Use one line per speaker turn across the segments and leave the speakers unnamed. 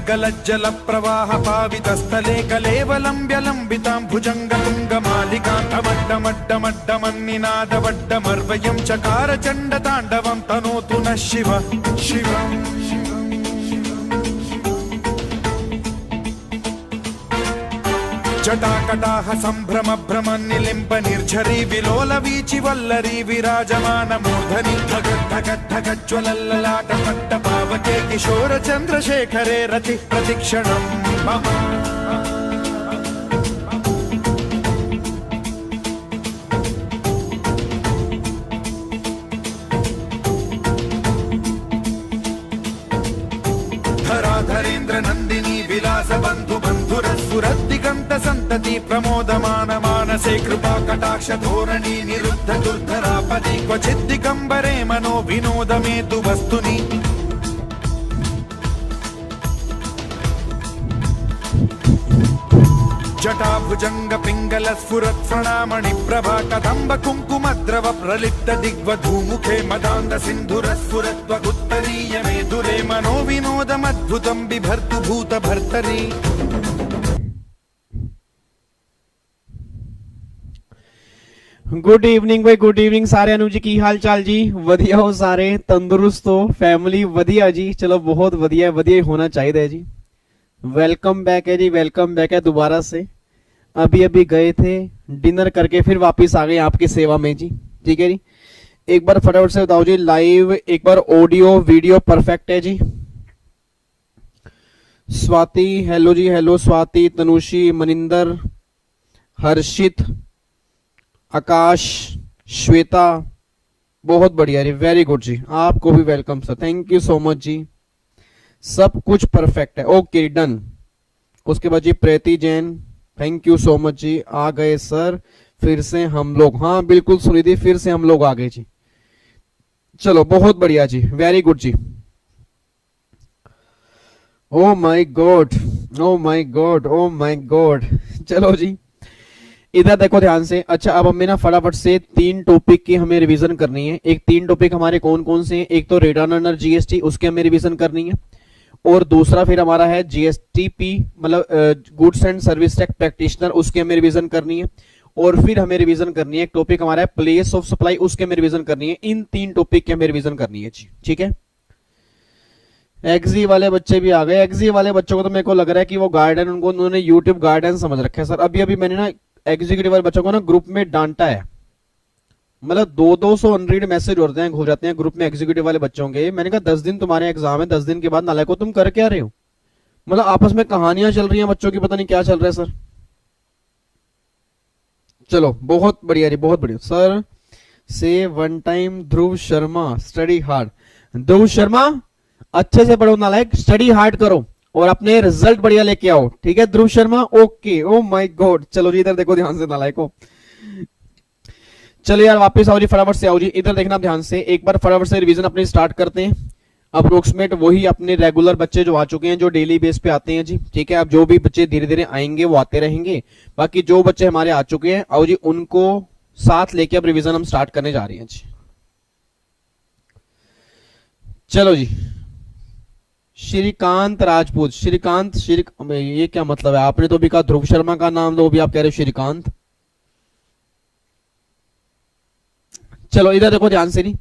गलज्जल प्रवाह पावितस्थले कलेवलम्ब्य लम्बितां भुजङ्गतुङ्गमालिकान्तमड्डमड्डमड्डमन्निनादवड्डमर्वयं चकार चण्डताण्डवं तनोतु नः शिवः शिवम् जटाकटाह सम्भ्रम भ्रम निलिम्ब निर्झरी विलोल वीचि वल्लरी विराजमान मूर्धनि धग धग धग ज्वलल्ललाट पट्ट पावके किशोर चन्द्रशेखरे रति प्रतिक्षणम् मम धराधरेन्द्र नन्दिनी विलास बन्धु बन्धुरस्फुरद्दिगन्त सन्तति प्रमोदमान मानसे कृपा कटाक्ष धोरणी निरुद्ध दुर्धरापदि क्वचित् दिगम्बरे मनो विनोदमेतु वस्तुनि जटाभुजंग पिंगल स्फुरत् प्रणामणि प्रभा कदम्ब कुङ्कुमद्रव प्रलिप्त दिग्वधूमुखे मदान्ध सिन्धुर स्फुरत्वगुत्तरीय मेधुरे मनो विनोदमद्भुतं बिभर्तु भूत भर्तरि।
गुड इवनिंग भाई, गुड इवनिंग सारे। अनु जी की हाल चाल जी? वधिया हो सारे? तंदुरुस्त हो? फैमिली वधिया जी? चलो बहुत वधिया, वधिया होना चाहिए जी। वेलकम बैक है जी, वेलकम बैक है दोबारा से। अभी अभी गए थे डिनर करके, फिर वापस आ गए आपकी सेवा में जी। ठीक है जी, एक बार फटाफट से बताओ जी, लाइव एक बार ऑडियो वीडियो परफेक्ट है जी? स्वाति हेलो जी, हेलो स्वाति, तनुषी, मनिंदर, हर्षित, आकाश, श्वेता, बहुत बढ़िया जी, वेरी गुड जी। आपको भी welcome sir, thank you so much जी। सब कुछ परफेक्ट है, ओके डन। उसके बाद जी Preeti Jain, thank you so much जी। आ गए सर फिर से हम लोग? हाँ बिल्कुल सुनिधि, फिर से हम लोग आ गए जी। चलो बहुत बढ़िया जी, वेरी गुड जी। Oh my God, oh my God, oh my God. चलो जी इधर देखो ध्यान से। अच्छा अब हमें ना फटाफट से 3 टॉपिक की हमें रिवीजन करनी है। एक 3 टॉपिक हमारे कौन कौन से हैं? एक तो रिटर्न अंडर जीएसटी, उसके हमें रिवीजन करनी है। और दूसरा फिर हमारा है जीएसटीपी मतलब goods and service tax practitioner, उसके हमें रिवीजन करनी है। और फिर हमें रिवीजन करनी है एक टॉपिक हमारा है प्लेस ऑफ सप्लाई, उसके हमें रिवीजन करनी है। इन 3 टॉपिक की हमें रिवीजन करनी है जी। ठीक है, एक्जी वाले बच्चे भी आ गए। एक्जी वाले बच्चों को तो मेरे को लग रहा है कि वो गार्डन उनको उन्होंने यूट्यूब गार्डन समझ रखा है सर। अभी अभी मैंने ना एग्जीक्यूटिव वाले बच्चों को ना ग्रुप में डांटा है, मतलब 200 अनरीड मैसेज हो जाते हैं ग्रुप में एग्जीक्यूटिव वाले बच्चों के। मैंने कहा 10 दिन तुम्हारे एग्जाम है, 10 दिन के बाद नालायको तुम कर क्या रहे हो? मतलब आपस में कहानियां चल रही हैं बच्चों की, पता नहीं क्या चल रहा है सर। चलो बहुत बढ़िया जी, बहुत बढ़िया सर। से वन टाइम ध्रुव शर्मा स्टडी हार्ड। ध्रुव शर्मा अच्छे से पढ़ो नालायक, स्टडी हार्ड करो और अपने रिजल्ट बढ़िया लेके आओ। ठीक है Dhruv Sharma, okay. Oh my God, चलो जी इधर देखो ध्यान से नालायको। चलो यार वापस आओ जी, फटाफट से आओ जी, इधर देखना ध्यान से। एक बार फटाफट से रिवीजन अपनी स्टार्ट करते हैं। अप्रोक्सीमेट वही अपने रेगुलर बच्चे जो आ चुके हैं, जो डेली बेस पे आते हैं जी। ठीक है, अब जो भी बच्चे धीरे धीरे आएंगे वो आते रहेंगे। बाकी जो बच्चे हमारे आ चुके हैं आओ जी, उनको साथ लेके अब रिवीजन हम स्टार्ट करने जा रहे हैं जी। चलो जी, श्रीकांत राजपूत। श्रीकांत ये क्या मतलब है? आपने तो भी कहा ध्रुव शर्मा का नाम लो, भी आप कह रहे हो श्रीकांत। चलो इधर देखो ध्यान से नहीं।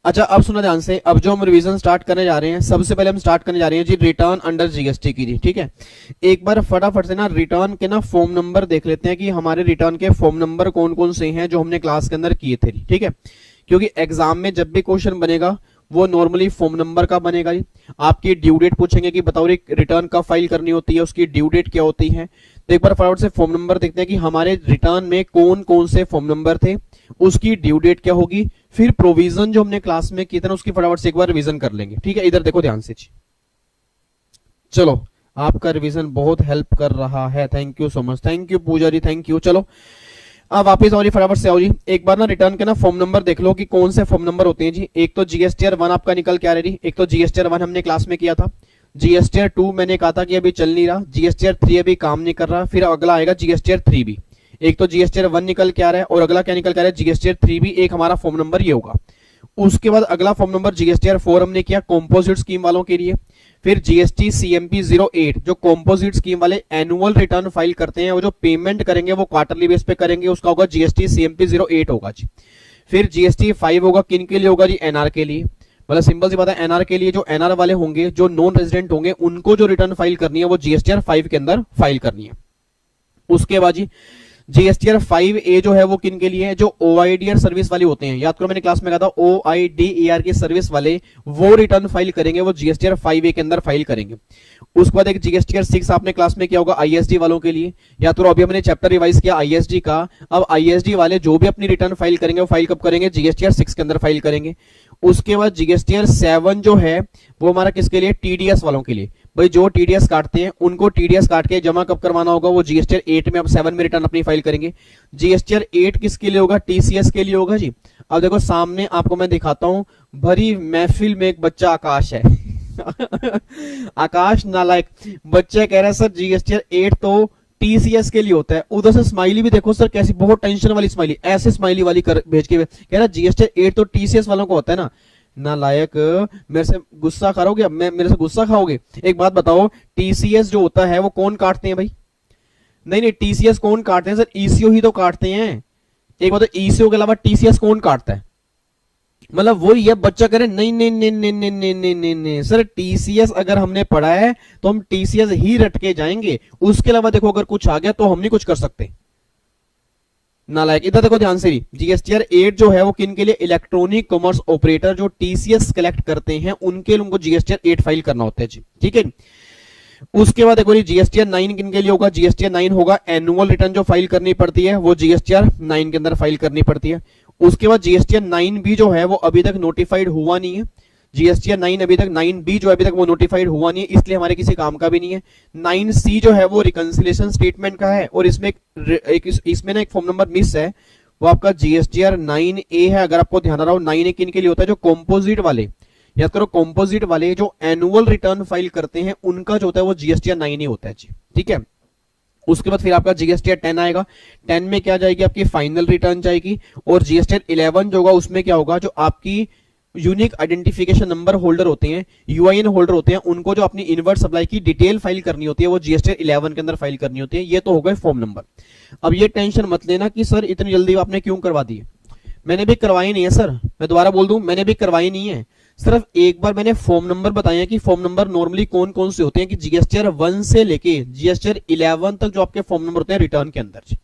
अच्छा अब सुनो ध्यान से, अब जो हम रिवीजन स्टार्ट करने जा रहे हैं, सबसे पहले हम स्टार्ट करने जा रहे हैं जी रिटर्न अंडर जीएसटी की जी। ठीक है, एक बार फटाफट से ना रिटर्न के ना फॉर्म नंबर देख लेते हैं कि हमारे रिटर्न के फॉर्म नंबर कौन कौन से हैं जो हमने क्लास के अंदर किए थे। ठीक है, क्योंकि एग्जाम में जब भी क्वेश्चन बनेगा वो नॉर्मली फॉर्म नंबर का बनेगा जी। आपकी ड्यू डेट पूछेंगे कि बताओ रिटर्न कब फाइल करनी होती है, उसकी ड्यू डेट क्या होती है। तो एक बार फटाफट से फॉर्म नंबर देखते हैं कि हमारे रिटर्न में कौन कौन से फॉर्म नंबर थे, उसकी ड्यू डेट क्या होगी, फिर प्रोविजन जो हमने क्लास में किए थे ना उसकी फटाफट से एक बार रिवीजन कर लेंगे। ठीक है, इधर देखो ध्यान से जी। चलो आपका रिवीजन बहुत हेल्प कर रहा है, thank you so much, thank you Pooja ji, thank you. चलो अब वापस आओ जी, फटाफट से आओ जी। एक बार ना रिटर्न के ना फॉर्म नंबर देख लो कि कौन से फॉर्म नंबर होते हैं जी। एक तो जीएसटीआर 1 आपका निकल के आ रही, एक तो जीएसटीआर 1 हमने क्लास में किया था। जीएसटीआर 2 मैंने कहा था कि अभी चल नहीं रहा, जीएसटीआर 3 अभी काम नहीं कर रहा, फिर अगला आएगा जीएसटीआर 3 भी। एक तो जीएसटीआर 1 निकल के आ रहा है और अगला क्या निकल के आ रहा है जीएसटीआर 3 भी, एक हमारा फॉर्म नंबर ये होगा। उसके बाद अगला फॉर्म नंबर जीएसटीआर 4 हमने किया कंपोजिट स्कीम वालों के लिए। फिर जीएसटी सीएमपी 08 जो कॉम्पोजिट स्कीम वाले एनुअल रिटर्न फाइल करते हैं, वो जो पेमेंट करेंगे वो क्वार्टरली बेस पे करेंगे, उसका होगा जीएसटी सीएमपी 08 होगा जी। फिर जीएसटी 5 होगा, किन के लिए होगा जी? एनआर के लिए। मतलब सिंपल सी बात है, एनआर के लिए जो एनआर वाले होंगे, जो नॉन रेजिडेंट होंगे, उनको जो रिटर्न फाइल करनी है वो जीएसटीआर 5 के अंदर फाइल करनी है। उसके बाद जी जीएसटीआर 5A जो है वो किन के लिए है? जो ओआईडीआर सर्विस वाले होते हैं, याद करो मैंने क्लास में कहा था ओआईडीआर की सर्विस वाले वो रिटर्न फाइल करेंगे, वो जीएसटीआर 5A के अंदर फाइल करेंगे। उसके बाद एक जीएसटीआर 6 आपने क्लास में किया होगा आईएसडी वालों के लिए, या तो अभी हमने चैप्टर रिवाइज किया आईएसडी का। अब आईएसडी वाले जो भी अपनी रिटर्न फाइल करेंगे वो फाइल कब करेंगे? जीएसटीआर 6 के अंदर फाइल करेंगे। उसके बाद जीएसटीआर 7 जो है वो हमारा किसके लिए? टीडीएस वालों के लिए। भाई जो टीडीएस काटते हैं उनको टीडीएस काट के जमा कब करवाना होगा? वो जीएसटीआर 8 में, अब 7 में रिटर्न अपनी फाइल करेंगे। जीएसटीआर 8 किसके लिए होगा? टीसीएस के लिए होगा जी। अब देखो सामने आपको मैं दिखाता हूं, भरी महफिल में एक बच्चा आकाश है आकाश नालायक बच्चा कह रहा है सर जीएसटीआर 8 तो टीसीएस के लिए होता है। उधर से स्माइली भी देखो सर कैसी, बहुत टेंशन वाली स्माइली, ऐसे स्माइली वाली कर भेज के कह रहा जीएसटीआर 8 तो टीसीएस वालों को होता है ना। नालायक, मेरे से गुस्सा खाओगे? मेरे से गुस्सा खाओगे? एक बात बताओ, टीसीएस जो होता है वो कौन काटते हैं भाई? नहीं, टीसीएस कौन काटते हैं सर? ईसीओ ही तो काटते हैं। एक बात, ईसीओ के अलावा टीसीएस कौन काटता है? मतलब वही है, बच्चा करे नहीं नहीं नहीं नहीं नहीं नहीं नहीं नहीं नहीं सर, टीसीएस अगर हमने पढ़ा है तो हम टीसीएस ही रट के जाएंगे, उसके अलावा देखो अगर कुछ आ गया तो हम नहीं कुछ कर सकते। नालायक, इधर देखो ध्यान से भी, जीएसटीआर 8 जो है वो किन के लिए? इलेक्ट्रॉनिक कॉमर्स ऑपरेटर जो टीसीएस कलेक्ट करते हैं उनके लिए उनको जीएसटीआर 8 फाइल करना होता है जी, ठीक है। उसके बाद देखो जीएसटीआर 9 किन के लिए होगा? जीएसटीआर 9 होगा एनुअल रिटर्न जो फाइल करनी पड़ती है वो जीएसटीआर 9 के अंदर फाइल करनी पड़ती है। उसके बाद जीएसटीआर 9B जो है वो अभी तक नोटिफाइड हुआ नहीं है। जीएसटीआर 9 अभी तक 9B जो अभी तक वो नोटिफाइड हुआ नहीं है, इसलिए हमारे किसी काम का भी नहीं है। 9C जो है वो रिकंसिलिएशन स्टेटमेंट का है, और इसमें इसमें ना एक फॉर्म नंबर मिस है, वो आपका जीएसटीआर 9A है। अगर आपको ध्यान आ रहा हो 9A किन के लिए होता है? जो कॉम्पोजिट वाले, याद करो कॉम्पोजिट वाले जो एनुअल रिटर्न फाइल करते हैं उनका जो होता है वो जीएसटीआर 9A होता है जी, ठीक है। उसके बाद फिर आपका जीएसटीआर 10 आएगा। 10 में क्या जाएगी? आपकी फाइनल रिटर्न जाएगी। और जीएसटीआर 11 जो होगा उसमें क्या होगा? जो आपकी यूनिक आइडेंटिफिकेशन नंबर होल्डर होते हैं, यूआईएन होल्डर होते हैं, उनको जो अपनी इनवर्ट सप्लाई की डिटेल फाइल करनी होती है वो जीएसटीआर 11 के अंदर फाइल करनी होती है। ये तो हो गए फॉर्म नंबर। अब ये टेंशन मत लेना कि सर इतनी जल्दी आपने क्यों करवा दी। मैंने भी करवाई नहीं है सर, मैं दोबारा बोल दूं, मैंने भी करवाई नहीं है। सिर्फ एक बार मैंने फॉर्म नंबर बताया कि फॉर्म नंबर नॉर्मली कौन कौन से होते हैं, कि जीएसटीआर 1 से लेके जीएसटीआर 11 तक जो आपके फॉर्म नंबर होते हैं रिटर्न के अंदर।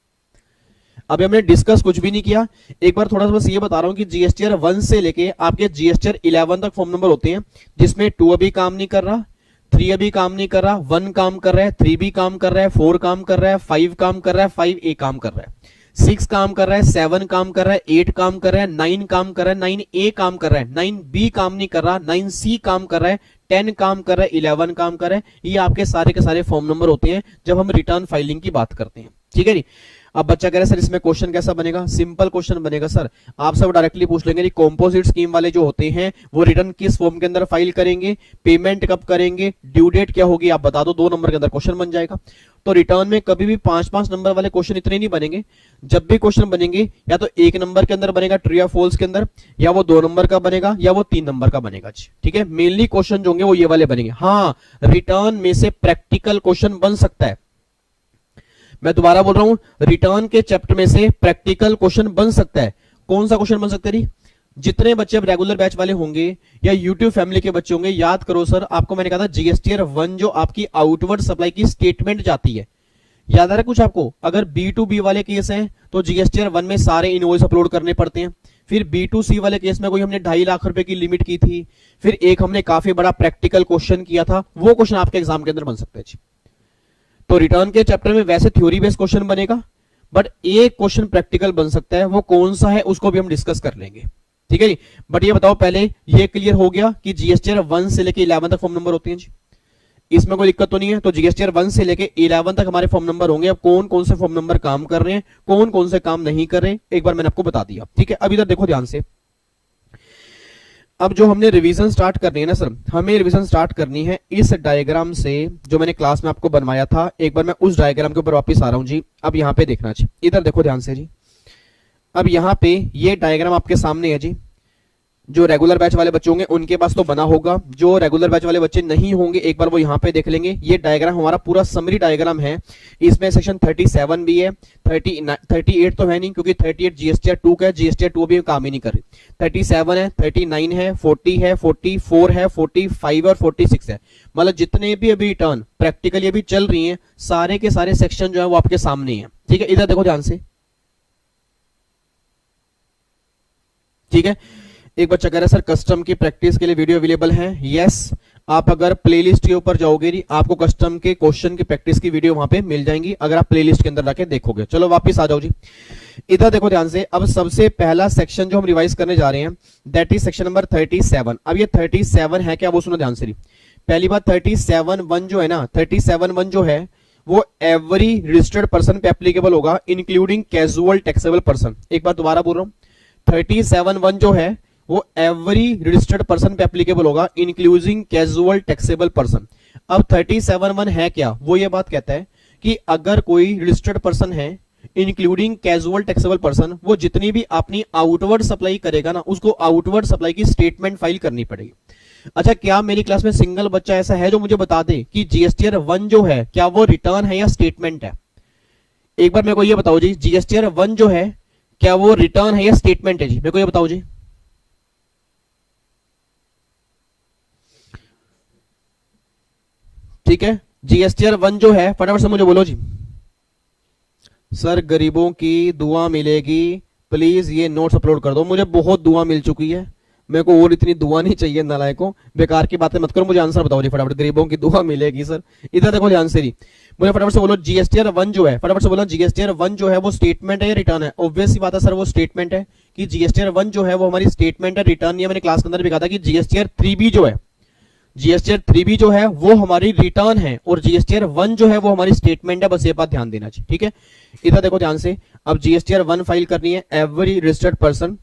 अभी हमने डिस्कस कुछ भी नहीं किया, एक बार थोड़ा सा बस ये बता रहा हूं कि जीएसटीआर 1 से लेके आपके जीएसटीआर 11 तक फॉर्म नंबर होते हैं, जिसमें 2 अभी काम नहीं कर रहा, 3 अभी काम नहीं कर रहा, 1 काम कर रहा है, 3 भी काम कर रहा है, 4 काम कर रहा है, 5 काम कर रहा है, 5A काम कर रहा है, 6 काम कर रहा है, 7 काम कर रहा है, 8 काम कर रहा है, 9 काम कर रहा है, 9A काम कर रहा है, 9B काम नहीं कर रहा, 9C काम कर रहा है, 10 काम कर रहा है, 11 काम कर रहा है। ये आपके सारे के सारे फॉर्म नंबर होते हैं जब हम रिटर्न फाइलिंग की बात करते हैं, ठीक है जी। अब बच्चा कह रहा है सर इसमें क्वेश्चन कैसा बनेगा? सिंपल क्वेश्चन बनेगा सर, आप सब डायरेक्टली पूछ लेंगे कॉम्पोजिट स्कीम वाले जो होते हैं वो रिटर्न किस फॉर्म के अंदर फाइल करेंगे, पेमेंट कब करेंगे, ड्यू डेट क्या होगी, आप बता दो, 2 नंबर के अंदर क्वेश्चन बन जाएगा। तो रिटर्न में कभी भी 5-5 नंबर वाले क्वेश्चन इतने नहीं बनेंगे। जब भी क्वेश्चन बनेंगे या तो 1 नंबर के अंदर बनेगा ट्रू या फॉल्स के अंदर, या वो 2 नंबर का बनेगा, या वो 3 नंबर का बनेगा, ठीक है। मेनली क्वेश्चन जो होंगे वो ये वाले बनेंगे। हाँ, रिटर्न में से प्रैक्टिकल क्वेश्चन बन सकता है, मैं दोबारा बोल रहा हूं, रिटर्न के चैप्टर में से प्रैक्टिकल क्वेश्चन बन सकता है। कौन सा क्वेश्चन बन सकता है? जितने बच्चे अब रेगुलर बैच वाले होंगे या यूट्यूब फैमिली के बच्चे होंगे, याद करो सर, आपको मैंने कहा था जीएसटीआर 1 जो आपकी आउटवर्ड सप्लाई की स्टेटमेंट जाती है, याद आ रहा है कुछ आपको? अगर B2B वाले केस हैं तो जीएसटीआर 1 में सारे इनवॉइस अपलोड करने पड़ते हैं। फिर B2C वाले केस में कोई हमने 2.5 लाख रुपए की लिमिट की थी। फिर एक हमने काफी बड़ा प्रैक्टिकल क्वेश्चन किया था, वो क्वेश्चन आपके एग्जाम के अंदर बन सकते हैं। तो रिटर्न के चैप्टर में वैसे थ्योरी बेस्ड क्वेश्चन बनेगा, बट एक क्वेश्चन प्रैक्टिकल बन सकता है, वो कौन सा है उसको भी हम डिस्कस कर लेंगे, ठीक है जी। बट ये बताओ पहले, ये क्लियर हो गया कि जीएसटीआर 1 से लेके 11 तक फॉर्म नंबर होते हैं जी, इसमें कोई दिक्कत तो नहीं है। तो जीएसटीआर 1 से लेके 11 तक हमारे फॉर्म नंबर होंगे। अब कौन कौन से फॉर्म नंबर काम कर रहे हैं, कौन कौन से काम नहीं कर रहे, एक बार मैंने आपको बता दिया, ठीक है। अब इधर देखो ध्यान से, अब जो हमने रिवीजन स्टार्ट करनी है ना सर, हमें रिवीजन स्टार्ट करनी है इस डायग्राम से जो मैंने क्लास में आपको बनवाया था। एक बार मैं उस डायग्राम के ऊपर वापस आ रहा हूं जी। अब यहां पे देखना जी, इधर देखो ध्यान से जी। अब यहां पे ये डायग्राम आपके सामने है जी। जो रेगुलर बैच वाले बच्चे होंगे उनके पास तो बना होगा, जो रेगुलर बैच वाले बच्चे नहीं होंगे एक बार वो यहाँ पे देख लेंगे। ये डायग्राम हमारा पूरा समरी डायग्राम है, इसमें सेक्शन 37 भी है, 38 तो है नहीं क्योंकि 38 जीएसटीआर 2 का है, जीएसटीआर 2 भी काम ही नहीं कर रही। 37 है, 39 है, 40 है, 44 है, 45 और 46 है। मतलब जितने भी अभी रिटर्न प्रैक्टिकली अभी चल रही है सारे के सारे सेक्शन जो है वो आपके सामने है। ठीक है, इधर देखो ध्यान से। ठीक है, एक बच्चा कह रहा है सर कस्टम की प्रैक्टिस के लिए वीडियो अवेलेबल है। यस, आप अगर प्लेलिस्ट के ऊपर जाओगे आपको कस्टम के क्वेश्चन की प्रैक्टिस की वीडियो वहां पे मिल जाएंगी अगर आप प्लेलिस्ट के अंदर जाके देखोगे। चलो वापस आ जाओ जी, इधर देखो ध्यान से। अब सबसे पहला सेक्शन जो हम रिवाइज करने जा रहे हैं दैट इज सेक्शन नंबर 37। अब ये 37 है क्या वो सुनो ध्यान से। पहली बात 37(1) जो है ना, 37(1) जो है वो एवरी रजिस्टर्ड पर्सन पे एप्लीकेबल होगा इंक्लूडिंग कैजुअल टैक्सेबल पर्सन। एक बार दोबारा बोल रहा हूं, 37(1) जो है वो एवरी रजिस्टर्ड पर्सन पे एप्लीकेबल होगा इंक्लूडिंग कैजुअल टैक्सेबल पर्सन। अब 37(1) है क्या, वो ये बात कहता है कि अगर कोई रजिस्टर्ड पर्सन है इंक्लूडिंग कैजुअल टैक्सेबल पर्सन, वो जितनी भी अपनी आउटवर्ड सप्लाई करेगा ना उसको आउटवर्ड सप्लाई की स्टेटमेंट फाइल करनी पड़ेगी। अच्छा, क्या मेरी क्लास में सिंगल बच्चा ऐसा है जो मुझे बता दे कि जीएसटीआर 1 जो है क्या वो रिटर्न है या स्टेटमेंट है? एक बार मेरे को ये बताओ जी, जीएसटीआर 1 जो है क्या वो रिटर्न है या स्टेटमेंट है जी? मेरे को ये बताओ जी। ठीक है, जीएसटीआर 1 जो है फटाफट से मुझे बोलो जी। सर गरीबों की दुआ मिलेगी, प्लीज ये नोट्स अपलोड कर दो। मुझे बहुत दुआ मिल चुकी है, मेरे को और इतनी दुआ नहीं चाहिए। नालायकों, बेकार की बातें मत करो, मुझे आंसर बताओ जी फटाफट। गरीबों की दुआ मिलेगी सर, इधर देखो ध्यान से। मुझे फटाफट से बोलो जीएसटीआर 1 जो है, फटाफट से बोलो जीएसटीआर 1 जो है वो स्टेटमेंट है या रिटर्न है? ऑब्वियस सी बात है सर वो स्टेटमेंट है कि जीएसटीआर 1 जो है वो हमारी स्टेटमेंट है, रिटर्न नहीं है। मैंने क्लास के अंदर भी कहा था कि जीएसटीआर 3B जो है, जीएसटीआर 3B जो है वो हमारी रिटर्न है और जीएसटीआर 1 जो है वो हमारी स्टेटमेंट है। बस ये बात ध्यान देना चाहिए। ठीक है, इधर देखो ध्यान से। अब जीएसटीआर 1 फाइल करनी है every registered person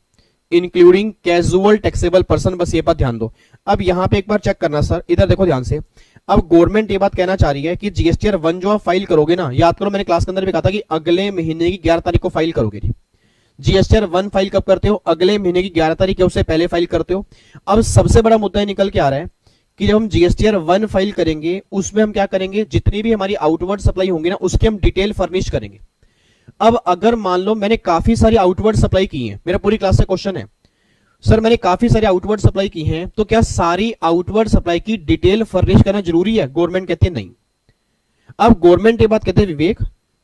including casual taxable person, बस ये बात ध्यान दो। अब यहां पे एक बार चेक करना सर, इधर देखो ध्यान से। अब गवर्नमेंट ये बात कहना चाह रही है कि जीएसटीआर 1 जो आप फाइल करोगे ना, याद करो मैंने क्लास के अंदर भी कहा था कि अगले महीने की 11 तारीख को फाइल करोगे। जीएसटीआर 1 फाइल कब करते हो? अगले महीने की 11 तारीख है उससे पहले फाइल करते हो। अब सबसे बड़ा मुद्दा निकल के आ रहा है कि जब हम जीएसटीआर 1 फाइल करेंगे उसमें हम क्या करेंगे, जितनी भी हमारी आउटवर्ड सप्लाई होंगी ना उसकी हम डिटेल फर्निश करेंगे। अब अगर मान लो मैंने काफी सारी आउटवर्ड सप्लाई की है, मेरा पूरी क्लास से क्वेश्चन है सर मैंने काफी सारी आउटवर्ड सप्लाई की है तो क्या सारी आउटवर्ड सप्लाई की डिटेल फर्निश करना जरूरी है? गवर्नमेंट कहती है नहीं। अब गवर्नमेंट ये बात कहते हैं विवेक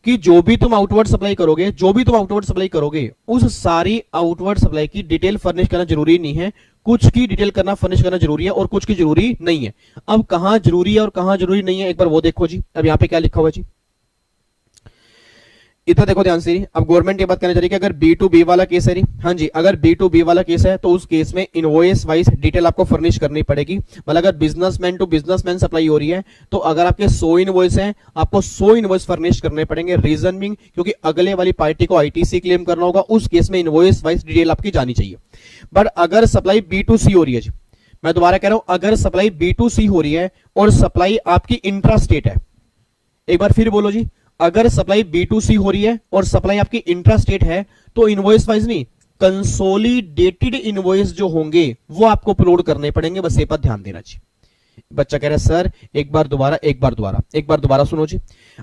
कि जो भी तुम आउटवर्ड सप्लाई करोगे, जो भी तुम आउटवर्ड सप्लाई करोगे उस सारी आउटवर्ड सप्लाई की डिटेल फर्निश करना जरूरी नहीं है, कुछ की डिटेल करना फर्निश करना जरूरी है और कुछ की जरूरी नहीं है। अब कहां जरूरी है और कहां जरूरी नहीं है एक बार वो देखो जी। अब यहां पे क्या लिखा हुआ जी, इधर देखो ध्यान से। अब गवर्नमेंट ये बात कहना चाह रही है कि अगर B2B वाला केस है, हाँ जी, अगर B2B वाला केस है तो उस केस में इनवॉइस वाइज डिटेल आपको फर्निश करनी पड़ेगी। मतलब अगर बिजनेसमैन टू बिजनेसमैन सप्लाई हो रही है तो अगर आपके 100 इनवॉइस हैं आपको 100 इनवॉइस फर्निश करने पड़ेंगे। रीजन बिंग क्योंकि अगले वाली पार्टी को आईटीसी क्लेम करना होगा, उस केस में इनवॉइस वाइज डिटेल आपकी जानी चाहिए। बट अगर सप्लाई B2C हो रही है, मैं दोबारा कह रहा हूं, अगर सप्लाई B2C हो रही है और सप्लाई आपकी इंट्रा स्टेट है, एक बार फिर बोलो जी, अगर सप्लाई B2C हो रही है और सप्लाई आपकी इंट्रा स्टेट है तो इनवॉइस वाइज नहीं, कंसोलिडेटेड इनवॉइस जो होंगे वो आपको अपलोड करने पड़ेंगे। बस ये पर ध्यान देना चाहिए। बच्चा कह रहा है सर एक बार दोबारा सुनो जी।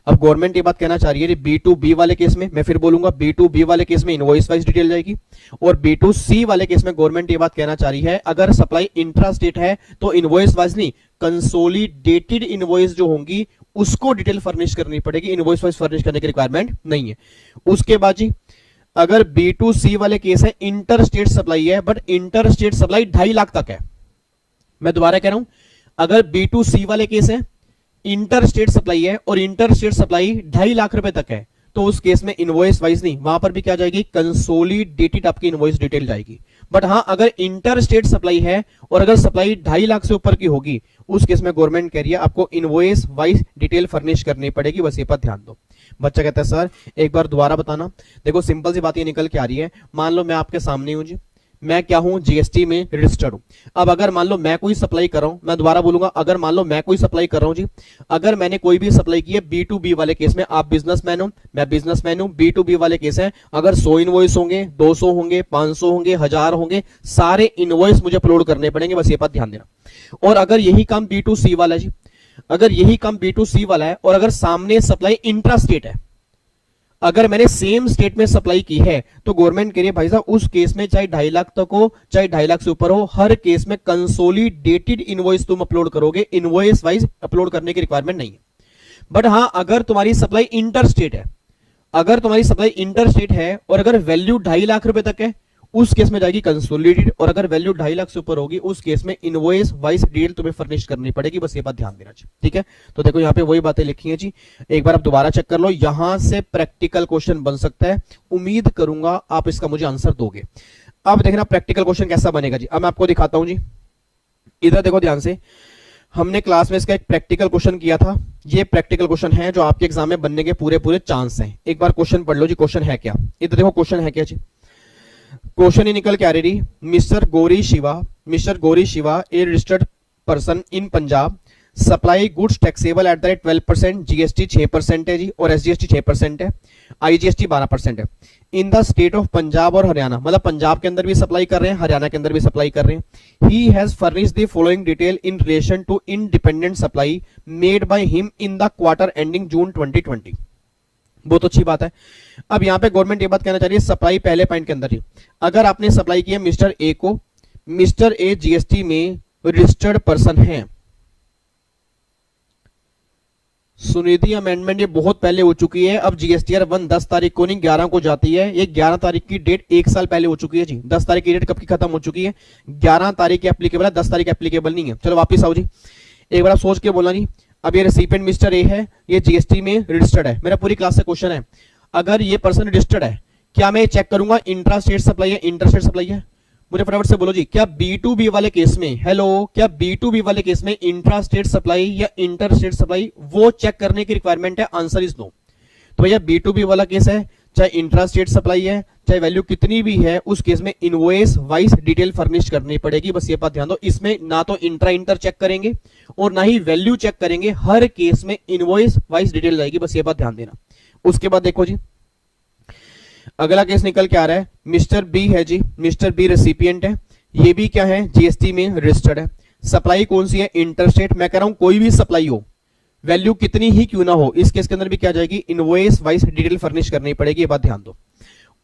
अब गवर्नमेंट ये बात कहना चाह रही है B2B वाले केस में, मैं फिर बोलूंगा B2B वाले केस में इनवॉइस वाइज डिटेल जाएगी और B2C वाले केस में गवर्नमेंट ये बात कहना चाह रही है अगर सप्लाई इंट्रा स्टेट है तो इनवॉइस वाइज नहीं, कंसोलिडेटेड इनवॉइस जो होंगी उसको डिटेल फर्निश करनी पड़ेगी, इनवॉइस वाइज फर्निश करने की रिक्वायरमेंट नहीं है। उसके बाद जी अगर B2C वाले केस है, इंटर स्टेट सप्लाई है but inter state supply 2.5 lakh तक है। मैं दोबारा कह रहा हूं, अगर B2C वाले केस है, इंटर स्टेट सप्लाई है और इंटर स्टेट सप्लाई 2.5 लाख रुपए तक है तो उस केस में इनवॉइस वाइज नहीं, वहां पर भी क्या जाएगी, कंसोलिडेटेड आपकी इनवॉइस डिटेल जाएगी। बट हां अगर इंटर स्टेट सप्लाई है और अगर सप्लाई 2.5 लाख से ऊपर की होगी उस केस में गवर्नमेंट कह रही है आपको इनवॉइस वाइज डिटेल फर्निश करनी पड़ेगी। बस ये पर ध्यान दो। बच्चा कहता है सर एक बार दोबारा बताना। देखो सिंपल सी बात ये निकल के आ रही है, मान लो मैं आपके सामने हूं जी, मैं क्या हूं, जीएसटी में रजिस्टर्ड हूं। अब अगर मान लो मैं कोई सप्लाई कर रहा हूं, मैं दोबारा बोलूंगा, अगर मान लो मैं कोई सप्लाई कर रहा हूं जी, अगर मैंने कोई भी सप्लाई की है B2B वाले केस में, आप बिजनेसमैन हो, मैं बिजनेसमैन हूं, B2B वाले केस है, अगर 100 इनवॉइस होंगे, 200 होंगे, 500 होंगे, 1000 होंगे, सारे इनवॉइस मुझे अपलोड करने पड़ेंगे, बस ये बात ध्यान देना। और अगर यही काम B2C वाला है जी, अगर यही काम B2C वाला है और अगर सामने सप्लाई इंट्रा स्टेट है, अगर मैंने सेम स्टेट में सप्लाई की है, तो गवर्नमेंट कह रही है भाई साहब उस केस में चाहे 2.5 लाख तक हो, चाहे 2.5 लाख से ऊपर हो, हर केस में कंसोलिडेटेड इनवॉइस तुम अपलोड करोगे, इनवॉइस वाइज अपलोड करने की रिक्वायरमेंट नहीं है। बट हां, अगर तुम्हारी सप्लाई इंटर स्टेट है, अगर तुम्हारी सप्लाई इंटर स्टेट है और अगर वैल्यू 2.5 लाख रुपए तक है, उस केस में जाएगी कंसोलिडेटेड, और अगर वैल्यू 2.5 लाख से ऊपर होगी, उस केस में इनवॉइस वाइज डिटेल तुम्हें फर्निश करनी पड़ेगी, बस ये बात ध्यान देना चाहिए। ठीक है, तो देखो यहाँ पे वही बातें लिखी हैं जी, एक बार आप दोबारा चेक कर लो, यहां से प्रैक्टिकल क्वेश्चन बन सकता है, उम्मीद करूंगा आप इसका मुझे आंसर दोगे। अब देखना प्रैक्टिकल क्वेश्चन कैसा बनेगा जी, अब मैं आपको दिखाता हूं जी, इधर देखो ध्यान से, हमने क्लास में इसका एक प्रैक्टिकल क्वेश्चन किया था, ये प्रैक्टिकल क्वेश्चन है जो आपके एग्जाम में बनने के पूरे चांस हैं। एक बार क्वेश्चन पढ़ लो जी, क्वेश्चन है क्या, इधर देखो क्वेश्चन है क्या जी, क्वेश्चन ही निकल के आ रही, mister Gauri Shiva A registered person in Punjab supply goods taxable at the rate 12%, GST 6% है जी, और एसजीएसटी 6% है, आईजीएसटी 12% है, in the state of Punjab और हरियाणा, मतलब पंजाब के अंदर भी सप्लाई कर रहे हैं, हरियाणा के अंदर भी सप्लाई कर रहे हैं। He has furnished the following detail in relation to independent supply made by him in the quarter ending June 2020। बहुत अच्छी बात है। अब यहां पे गवर्नमेंट ये बात कहना चाह रही है, सप्लाई पहले पॉइंट के अंदर ही, अगर आपने सप्लाई की है मिस्टर ए को, मिस्टर ए जीएसटी में रजिस्टर्ड पर्सन है, सुनिधि अमेंडमेंट ये बहुत पहले हो चुकी है, अब जीएसटीआर 1 10 तारीख को नहीं 11 को जाती है, ये 11 तारीख की डेट 1 साल पहले हो चुकी है जी, 10 तारीख की डेट कब की खत्म हो चुकी है, 11 तारीख एप्लीकेबल है, 10 तारीख एप्लीकेबल नहीं है। चलो वापिस आओ जी, एक बार आप सोच के बोलना जी, अब ये रेसिपिएंट मिस्टर ए है, ये जीएसटी में रजिस्टर्ड है, मेरा पूरी क्लास से क्वेश्चन है, अगर ये पर्सन रजिस्टर्ड है, क्या मैं चेक करूंगा इंट्रा स्टेट सप्लाई है, इंटर स्टेट सप्लाई है, मुझे फटाफट से बोलो जी, क्या B2B वाले केस में, हेलो, क्या B2B वाले केस में इंट्रा स्टेट सप्लाई या इंटर स्टेट सप्लाई वो चेक करने की रिक्वायरमेंट है, आंसर इज नो। तो भैया B2B वाला केस है, चाहे इंट्रा स्टेट सप्लाई है, चाहे वैल्यू कितनी भी है, उस केस में इनवॉइस वाइज डिटेल फर्निश करनी पड़ेगी, बस ये बात ध्यान दो। इसमें ना तो इंटर चेक करेंगे और ना ही वैल्यू चेक करेंगे, हर केस में इनवॉइस वाइज डिटेल जाएगी, बस ये बात ध्यान देना। उसके बाद देखो जी, अगला केस निकल के आ रहा है, मिस्टर बी है जी, मिस्टर बी रेसिपिएंट है, ये भी क्या है, जीएसटी में रजिस्टर्ड है, सप्लाई कौन सी है, इंटरस्टेट। मैं कह रहा हूं कोई भी सप्लाई हो, वैल्यू कितनी ही क्यों ना हो, इस केस के अंदर भी क्या जाएगी, इनवॉइस वाइज डिटेल फर्निश करनी पड़ेगी, ये बात ध्यान दो।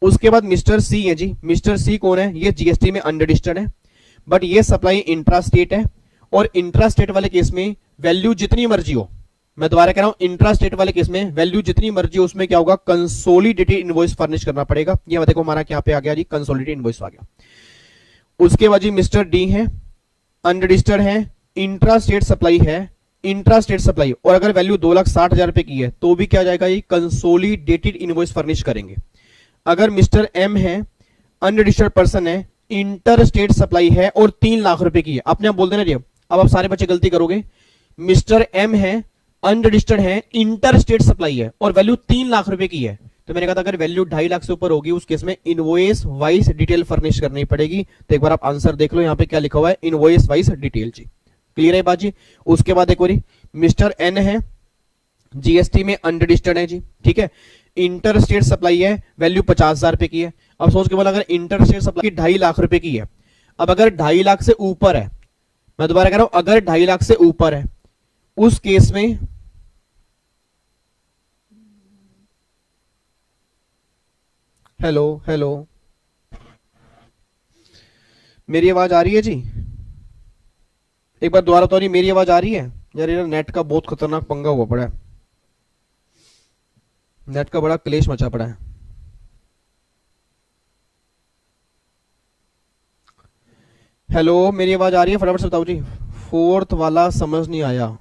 उसके बाद मिस्टर सी है जी, मिस्टर सी कौन है, ये जीएसटी में अनरजिस्टर्ड है, बट ये सप्लाई इंट्रा स्टेट है, और इंट्रा स्टेट वाले केस में वैल्यू जितनी मर्जी हो, मैं दोबारा कह रहा हूं, इंट्रा स्टेट वाले केस में वैल्यू जितनी मर्जी हो, उसमें क्या होगा, कंसोलिडेटेड इनवॉइस फर्निश करना पड़ेगा। ये देखो हमारा क्या पे आ गया जी, कंसोलिडेटेड इनवॉइस आ गया। उसके बाद जी मिस्टर डी है, अनरजिस्टर्ड है, इंट्रा स्टेट सप्लाई है, इंट्रा स्टेट सप्लाई, और अगर वैल्यू 2,60,000 रुपए की है तो भी क्या जाएगा, ये कंसोलिडेटेड इनवॉइस फर्निश करेंगे। अगर मिस्टर एम है, अनरजिस्टर्ड पर्सन है, इंटर स्टेट सप्लाई है और 3 लाख रुपए की है, अपने आप बोल देना जी, अब आप सारे बच्चे गलती करोगे, मिस्टर एम है, अनरजिस्टर्ड है, इंटर स्टेट सप्लाई है और वैल्यू 3 लाख रुपए की है, तो मैंने कहा था अगर वैल्यू 2.5 लाख से ऊपर होगी, उस केस में इनवॉइस वाइज डिटेल फर्निश करनी पड़ेगी। तो एक बार आप आंसर देख लो, यहां पे क्या लिखा हुआ है, इनवॉइस वाइज डिटेल जी, क्लियर है बात जी। उसके बाद एक और मिस्टर एन है, जीएसटी में अनरजिस्टर्ड है जी, ठीक है, इंटर स्टेट सप्लाई है, वैल्यू 50,000 रुपए की है। अब सोच के बोला अगर इंटर स्टेट सप्लाई 2.5 लाख रुपए की है, अब अगर 2.5 लाख से ऊपर है, मैं दोबारा कह रहा हूं, अगर 2.5 लाख से ऊपर है, उस केस में हेलो मेरी आवाज आ रही है जी, एक बार दोबारा तो नहीं, मेरी आवाज आ रही है यार, ये नेट का बहुत खतरनाक पंगा हुआ पड़ा है, नेट का बड़ा क्लेश मचा पड़ा है। हेलो, मेरी आवाज आ रही है, फटाफट से बताओ जी। फोर्थ वाला समझ नहीं आया,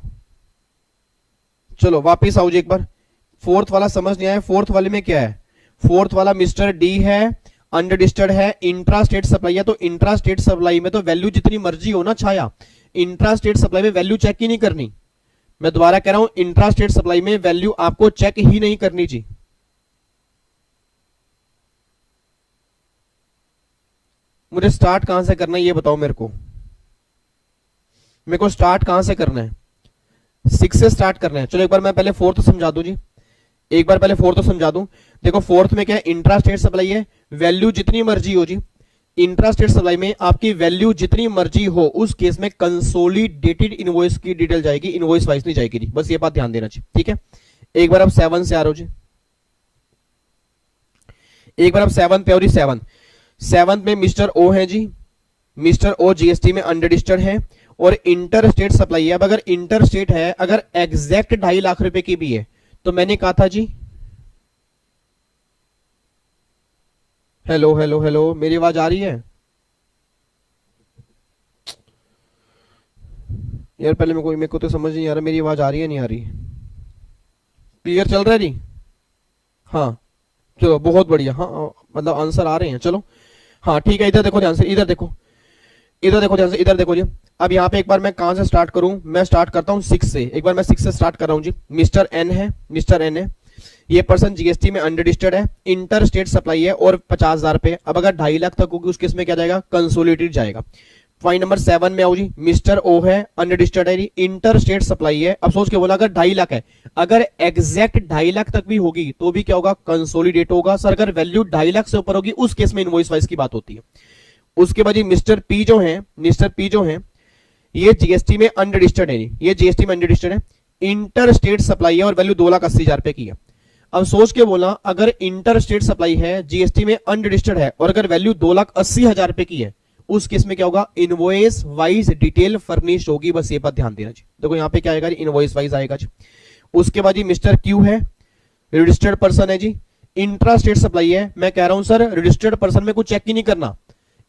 चलो वापिस आओ जी एक बार। फोर्थ वाला समझ नहीं आया, फोर्थ वाले में क्या है, फोर्थ वाला मिस्टर डी है, अनरजिस्टर्ड है, इंट्रा स्टेट सप्लाई है, तो इंट्रा स्टेट सप्लाई में तो वैल्यू जितनी मर्जी हो ना छाया, इंट्रा स्टेट सप्लाई में वैल्यू चेक ही नहीं करनी। मैं दोबारा कह रहा हूं, इंट्रा स्टेट सप्लाई में वैल्यू आपको चेक ही नहीं करनी जी। मुझे स्टार्ट कहां से करना है ये बताओ मेरे को स्टार्ट कहां से करना है? 6 से स्टार्ट करना है। चलो एक बार मैं पहले फोर्थ समझा दूं जी, एक बार पहले फोर्थ समझा दूं। देखो फोर्थ में क्या है, इंट्रा स्टेट सप्लाई है, वैल्यू जितनी मर्जी हो जी, इंट्रा स्टेट सप्लाई में आपकी वैल्यू जितनी मर्जी हो उस केस में कंसोलिडेटेड इनवॉइस की डिटेल जाएगी, इनवॉइस वाइज नहीं जाएगी जी, बस ये बात ध्यान देना चाहिए, ठीक है। एक बार अब 7 से आ रहा हो जी, एक बार अब 7 पे और 7 में मिस्टर ओ है जी, मिस्टर ओ जीएसटी में अनरजिस्टर्ड है और इंटर स्टेट सप्लाई है। अब अगर इंटर स्टेट है, अगर एग्जैक्ट 2.5 लाख रुपए की भी है तो मैंने कहा था जी, हेलो हेलो हेलो, मेरी आवाज आ रही है यार? पहले मेरे को तो समझ नहीं आ रहा मेरी आवाज आ रही है नहीं आ रही? क्लियर चल रहा है जी? हाँ चलो बहुत बढ़िया, हाँ मतलब आंसर आ रहे हैं, चलो हाँ ठीक है। इधर देखो ध्यान से, इधर देखो, इधर देखो ध्यान से, इधर देखो जी। अब यहाँ पे एक बार मैं कहां से स्टार्ट करूं? मैं स्टार्ट करता हूं 6 से। एक बार मैं 6 से स्टार्ट कर रहा हूं जी। मिस्टर एन है, मिस्टर एन है, ये पर्सन जीएसटी में अनरजिस्टर्ड है, इंटर स्टेट सप्लाई है और 50,000 रुपए। अब अगर 2.5 लाख तक होगी उस केस में क्या जाएगा? कंसोलिडेटेड जाएगा। पॉइंट नंबर 7 में आओ जी, मिस्टर ओ है, अनरजिस्टर्ड है, इंटर स्टेट सप्लाई है। अब सोच के बोला अगर 2.5 लाख है, अगर एग्जैक्ट 2.5 लाख तक भी होगी तो भी क्या होगा? कंसोलिडेट होगा। सर अगर वैल्यू 2.5 लाख से ऊपर होगी उस केस में इनवॉइस वाइज की बात होती है। उसके बाद मिस्टर पी जो है, मिस्टर पी जो है ये जीएसटी में अनरजिस्टर्ड है, ये जीएसटी में अनरजिस्टर्ड है, इंटर स्टेट सप्लाई है और वैल्यू 2,80,000 रुपए की है। अब सोच के बोला अगर इंटर स्टेट सप्लाई है, जीएसटी में अनरजिस्टर्ड है और अगर वैल्यू 2,80,000 रुपए की है उस केस में क्या होगा? इनवॉइस वाइज डिटेल फर्निश्ड होगी, बस ये बात ध्यान देना जी। देखो यहाँ पे क्या आएगा? इनवॉइस वाइज आएगा जी। उसके बाद मिस्टर क्यू है, रजिस्टर्ड पर्सन है जी, इंट्रा स्टेट सप्लाई है। मैं कह रहा हूं सर रजिस्टर्ड पर्सन में कुछ चेक ही नहीं करना।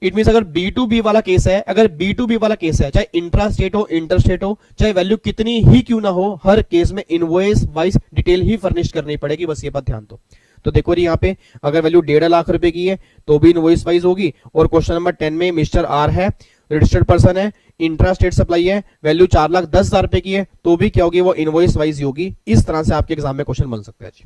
इट मीन अगर B2B वाला केस है, अगर B2B वाला केस है, चाहे इंट्रा स्टेट हो, इंटर स्टेट हो, चाहे वैल्यू कितनी ही क्यों ना हो, हर केस में इनवॉइस वाइज डिटेल ही फर्निश करनी पड़ेगी, बस ये बात ध्यान दो। तो देखो यहाँ पे अगर वैल्यू 1.5 लाख रुपए की है तो भी इनवॉइस वाइज होगी। और क्वेश्चन नंबर 10 में मिस्टर आर है, रजिस्टर्ड पर्सन है, इंट्रा स्टेट सप्लाई है, वैल्यू 4,10,000 रुपए की है तो भी क्या होगी? वो इनवॉइस वाइज होगी। इस तरह से आपके एग्जाम में क्वेश्चन बन सकता है जी।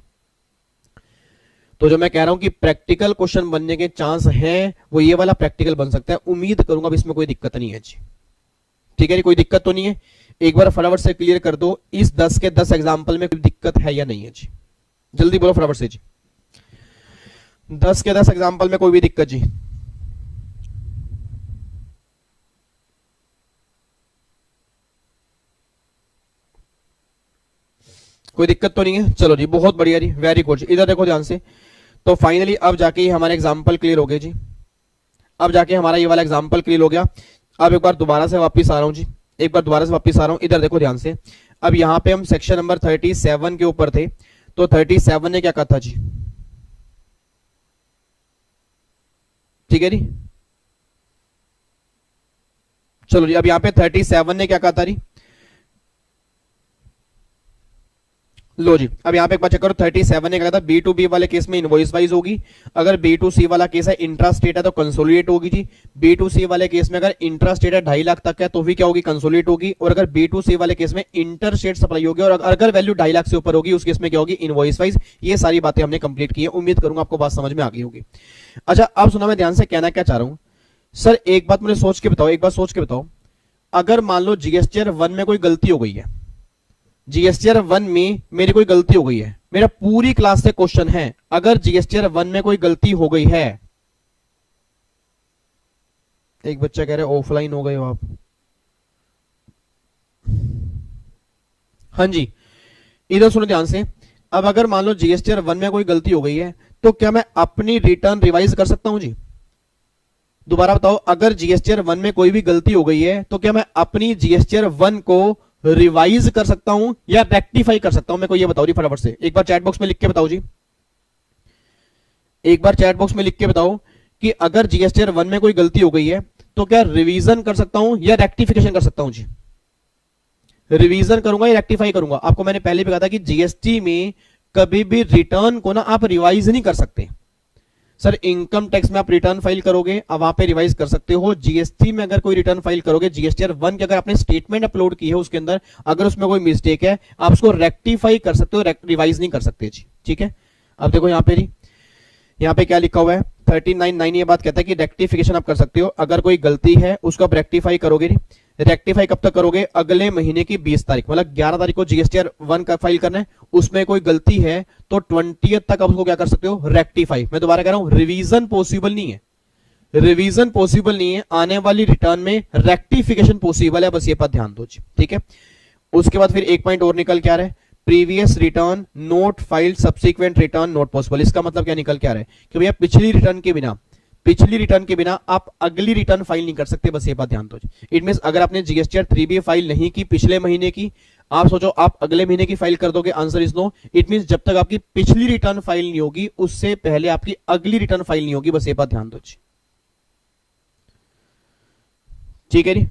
तो जो मैं कह रहा हूं कि प्रैक्टिकल क्वेश्चन बनने के चांस हैं वो ये वाला प्रैक्टिकल बन सकता है। उम्मीद करूंगा अब इसमें कोई दिक्कत नहीं है जी, ठीक है जी, कोई दिक्कत तो नहीं है। एक बार फटाफट से क्लियर कर दो, इस 10 के 10 एग्जाम्पल में कोई दिक्कत है या नहीं है जी? जल्दी बोलो फटाफट से जी। 10 के 10 एग्जाम्पल में कोई भी दिक्कत जी? कोई दिक्कत तो नहीं है? चलो जी बहुत बढ़िया जी, वेरी गुड। इधर देखो ध्यान से। तो फाइनली अब जाके ही हमारे एग्जाम्पल क्लियर हो गए जी, अब जाके हमारा ये वाला एग्जाम्पल क्लियर हो गया। अब एक बार दोबारा से वापस आ रहा हूं जी, एक बार दोबारा से वापस आ रहा हूं। इधर देखो ध्यान से। अब यहां पे हम सेक्शन नंबर 37 के ऊपर थे, तो 37 ने क्या कहा था जी? ठीक है जी, चलो जी। अब यहां पे 37 ने क्या कहा था जी? लो जी, अब यहां पे एक बार चेक करो। 37 ने कहा था B2B वाले केस में इनवॉइस वाइज होगी, अगर B2C वाला केस है इंट्रा स्टेट है तो कंसोलिडेट होगी जी। B2C वाले केस में अगर इंट्रा स्टेट है 2.5 लाख तक है तो भी क्या होगी? कंसोलिडेट होगी। और अगर B2C वाले केस में इंटर स्टेट सप्लाई होगी और अगर वैल्यू 2.5 लाख से ऊपर होगी उस केस में क्या होगी? Invoice wise. ये सारी बातें हमने कंप्लीट की है, उम्मीद करूंगा आपको बात समझ में आ गई होगी। अच्छा अब सुना, मैं ध्यान से कहना क्या चाह रहा हूं सर, एक बात मुझे सोच के बताओ, एक बात सोच के बताओ, अगर मान लो जीएसटीआर 1 में कोई गलती हो गई है, जीएसटीआर 1 में मेरी कोई गलती हो गई है, मेरा पूरी क्लास से क्वेश्चन है, अगर जीएसटीआर 1 में कोई गलती हो गई है, एक बच्चा कह रहे ऑफलाइन हो गए हो आप, हाँ जी, इधर सुनो ध्यान से। अब अगर मान लो जीएसटीआर 1 में कोई गलती हो गई है तो क्या मैं अपनी रिटर्न रिवाइज कर सकता हूं जी? दोबारा बताओ, अगर जीएसटीआर 1 में कोई भी गलती हो गई है तो क्या मैं अपनी जीएसटीआर 1 को रिवाइज कर सकता हूं या रेक्टिफाई कर सकता हूं? मेरे को ये बताओ जी फटाफट से, एक बार चैट बॉक्स में लिख के बताओ जी, एक बार चैट बॉक्स में लिख के बताओ कि अगर जीएसटीआर 1 में कोई गलती हो गई है तो क्या रिवीजन कर सकता हूं या रेक्टिफिकेशन कर सकता हूं जी? रिवीजन करूंगा या रेक्टिफाई करूंगा? आपको मैंने पहले भी कहा था कि जीएसटी में कभी भी रिटर्न को ना आप रिवाइज नहीं कर सकते। सर इनकम टैक्स में आप रिटर्न फाइल करोगे, अब वहां पे रिवाइज कर सकते हो। जीएसटी में अगर कोई रिटर्न फाइल करोगे, जीएसटीआर 1 की अगर आपने स्टेटमेंट अपलोड की है उसके अंदर अगर उसमें कोई मिस्टेक है आप उसको रेक्टिफाई कर सकते हो, रिवाइज नहीं कर सकते जी, ठीक है। अब देखो यहाँ पे जी, यहाँ पे क्या लिखा हुआ है, 39(9) ये बात कहता है कि रेक्टिफिकेशन आप कर सकते हो, अगर कोई गलती है उसको आप रेक्टिफाई करोगे। रेक्टिफाई कब तक करोगे? अगले महीने की 20 तारीख, मतलब 11 तारीख को जीएसटीआर 1 का फाइल करना है, उसमें कोई गलती है तो 20 तक आप उसको क्या कर सकते हो? रेक्टिफाई। मैं दोबारा कह रहा हूं, रिवीजन पॉसिबल नहीं है, रिवीजन पॉसिबल नहीं है, आने वाली रिटर्न में रेक्टिफिकेशन पॉसिबल है, बस ये पर ध्यान दो, ठीक है। उसके बाद फिर एक पॉइंट और निकल के आ रहा है, previous return note filed subsequent return not possible. इसका मतलब क्या निकल के आ रहा है कि भैया पिछली रिटर्न के बिना आप अगली रिटर्न फाइल नहीं कर सकते, बस ये बात ध्यान दो। इट मींस अगर आपने जीएसटीआर 3B फाइल नहीं की पिछले महीने की, आप सोचो आप अगले महीने की फाइल कर दोगे, answer is no. It means जब तक आपकी पिछली रिटर्न फाइल नहीं होगी उससे पहले आपकी अगली रिटर्न फाइल नहीं होगी, बस ये बात ध्यान दो, ठीक है जी।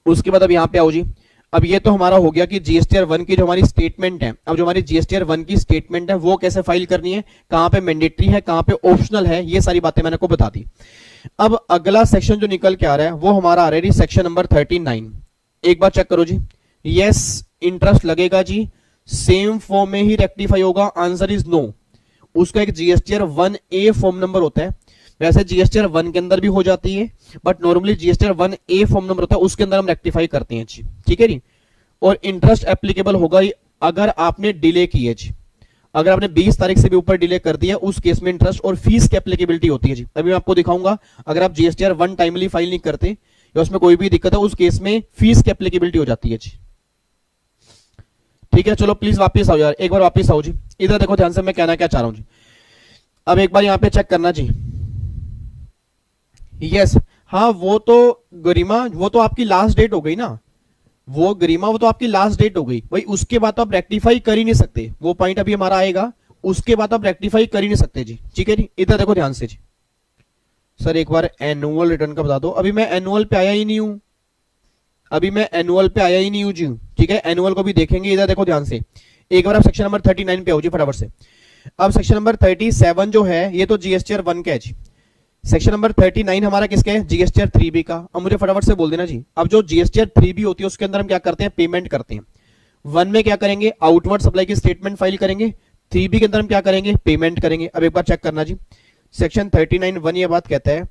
उसके बाद अब यहां पे आओ जी, अब ये तो हमारा हो गया कि जीएसटीआर 1 की जो हमारी स्टेटमेंट है, अब जो हमारी जीएसटीआर 1 की स्टेटमेंट है वो कैसे फाइल करनी है, कहां पे मैंडेटरी है, कहां पे ऑप्शनल है, ये सारी बातें मैंने को बता दी। अब अगला सेक्शन जो निकल के आ रहा है वो हमारा आ रहा है सेक्शन नंबर 39। एक बार चेक करो जी, यस इंटरेस्ट लगेगा जी, सेम फॉर्म में ही रेक्टिफाई होगा, आंसर इज नो। उसका एक जीएसटीआर 1A फॉर्म नंबर होता है, वैसे जीएसटीआर 1 के अंदर भी हो जाती है, but normally GSTR 1A form number होता है, उसके अंदर हम रेक्टिफाई करते हैं जी, ठीक है जी। और इंटरेस्ट एप्लीकेबल होगा अगर आपने डिले की है जी, अगर आपने 20 तारीख से भी ऊपर डिले कर दिया, उस केस में इंटरेस्ट और फीस की एप्लीकेबिलिटी होती है जी। अभी मैं आपको दिखाऊंगा, अगर आप जीएसटीआर 1 टाइमली फाइल नहीं करते या उसमें कोई भी दिक्कत है, उस केस में फीस की एप्लीकेबिलिटी हो जाती है जी, ठीक है। चलो प्लीज वापस आओ यार, एक बार वापस आओ जी, इधर देखो ध्यान से, मैं कहना क्या चाह रहा हूं जी। अब एक बार यहां पे चेक करना जी, यस हाँ, वो तो गरिमा, वो तो आपकी लास्ट डेट हो गई ना, वो गरिमा वो तो आपकी लास्ट डेट हो गई भाई, उसके बाद तो आप रेक्टिफाई कर ही नहीं सकते, वो पॉइंट अभी हमारा आएगा, उसके बाद आप रेक्टिफाई कर ही नहीं सकते जी, ठीक है जी। इधर देखो ध्यान से जी, सर एक बार एनुअल रिटर्न का बता दो, अभी मैं एनुअल पे आया ही नहीं हूं, अभी मैं एनुअल पे आया ही नहीं हूं जी, ठीक है। एनुअल को भी देखेंगे, इधर देखो ध्यान से, एक बार आप सेक्शन नंबर 39 पे आओ जी फटाफट से। अब सेक्शन नंबर 37 जो है ये तो जीएसटीआर 1 का है जी, सेक्शन नंबर 39 हमारा किसका है? जीएसटीआर 3B का। अब मुझे फटाफट से बोल देना जी, अब जो जीएसटीआर 3B होती है उसके अंदर हम क्या करते हैं? पेमेंट करते हैं। 1 में क्या करेंगे? आउटवर्ड सप्लाई की स्टेटमेंट फाइल करेंगे, 3B के अंदर हम क्या करेंगे? पेमेंट करेंगे। अब एक बार चेक करना जी, सेक्शन 39(1) ये बात कहता है,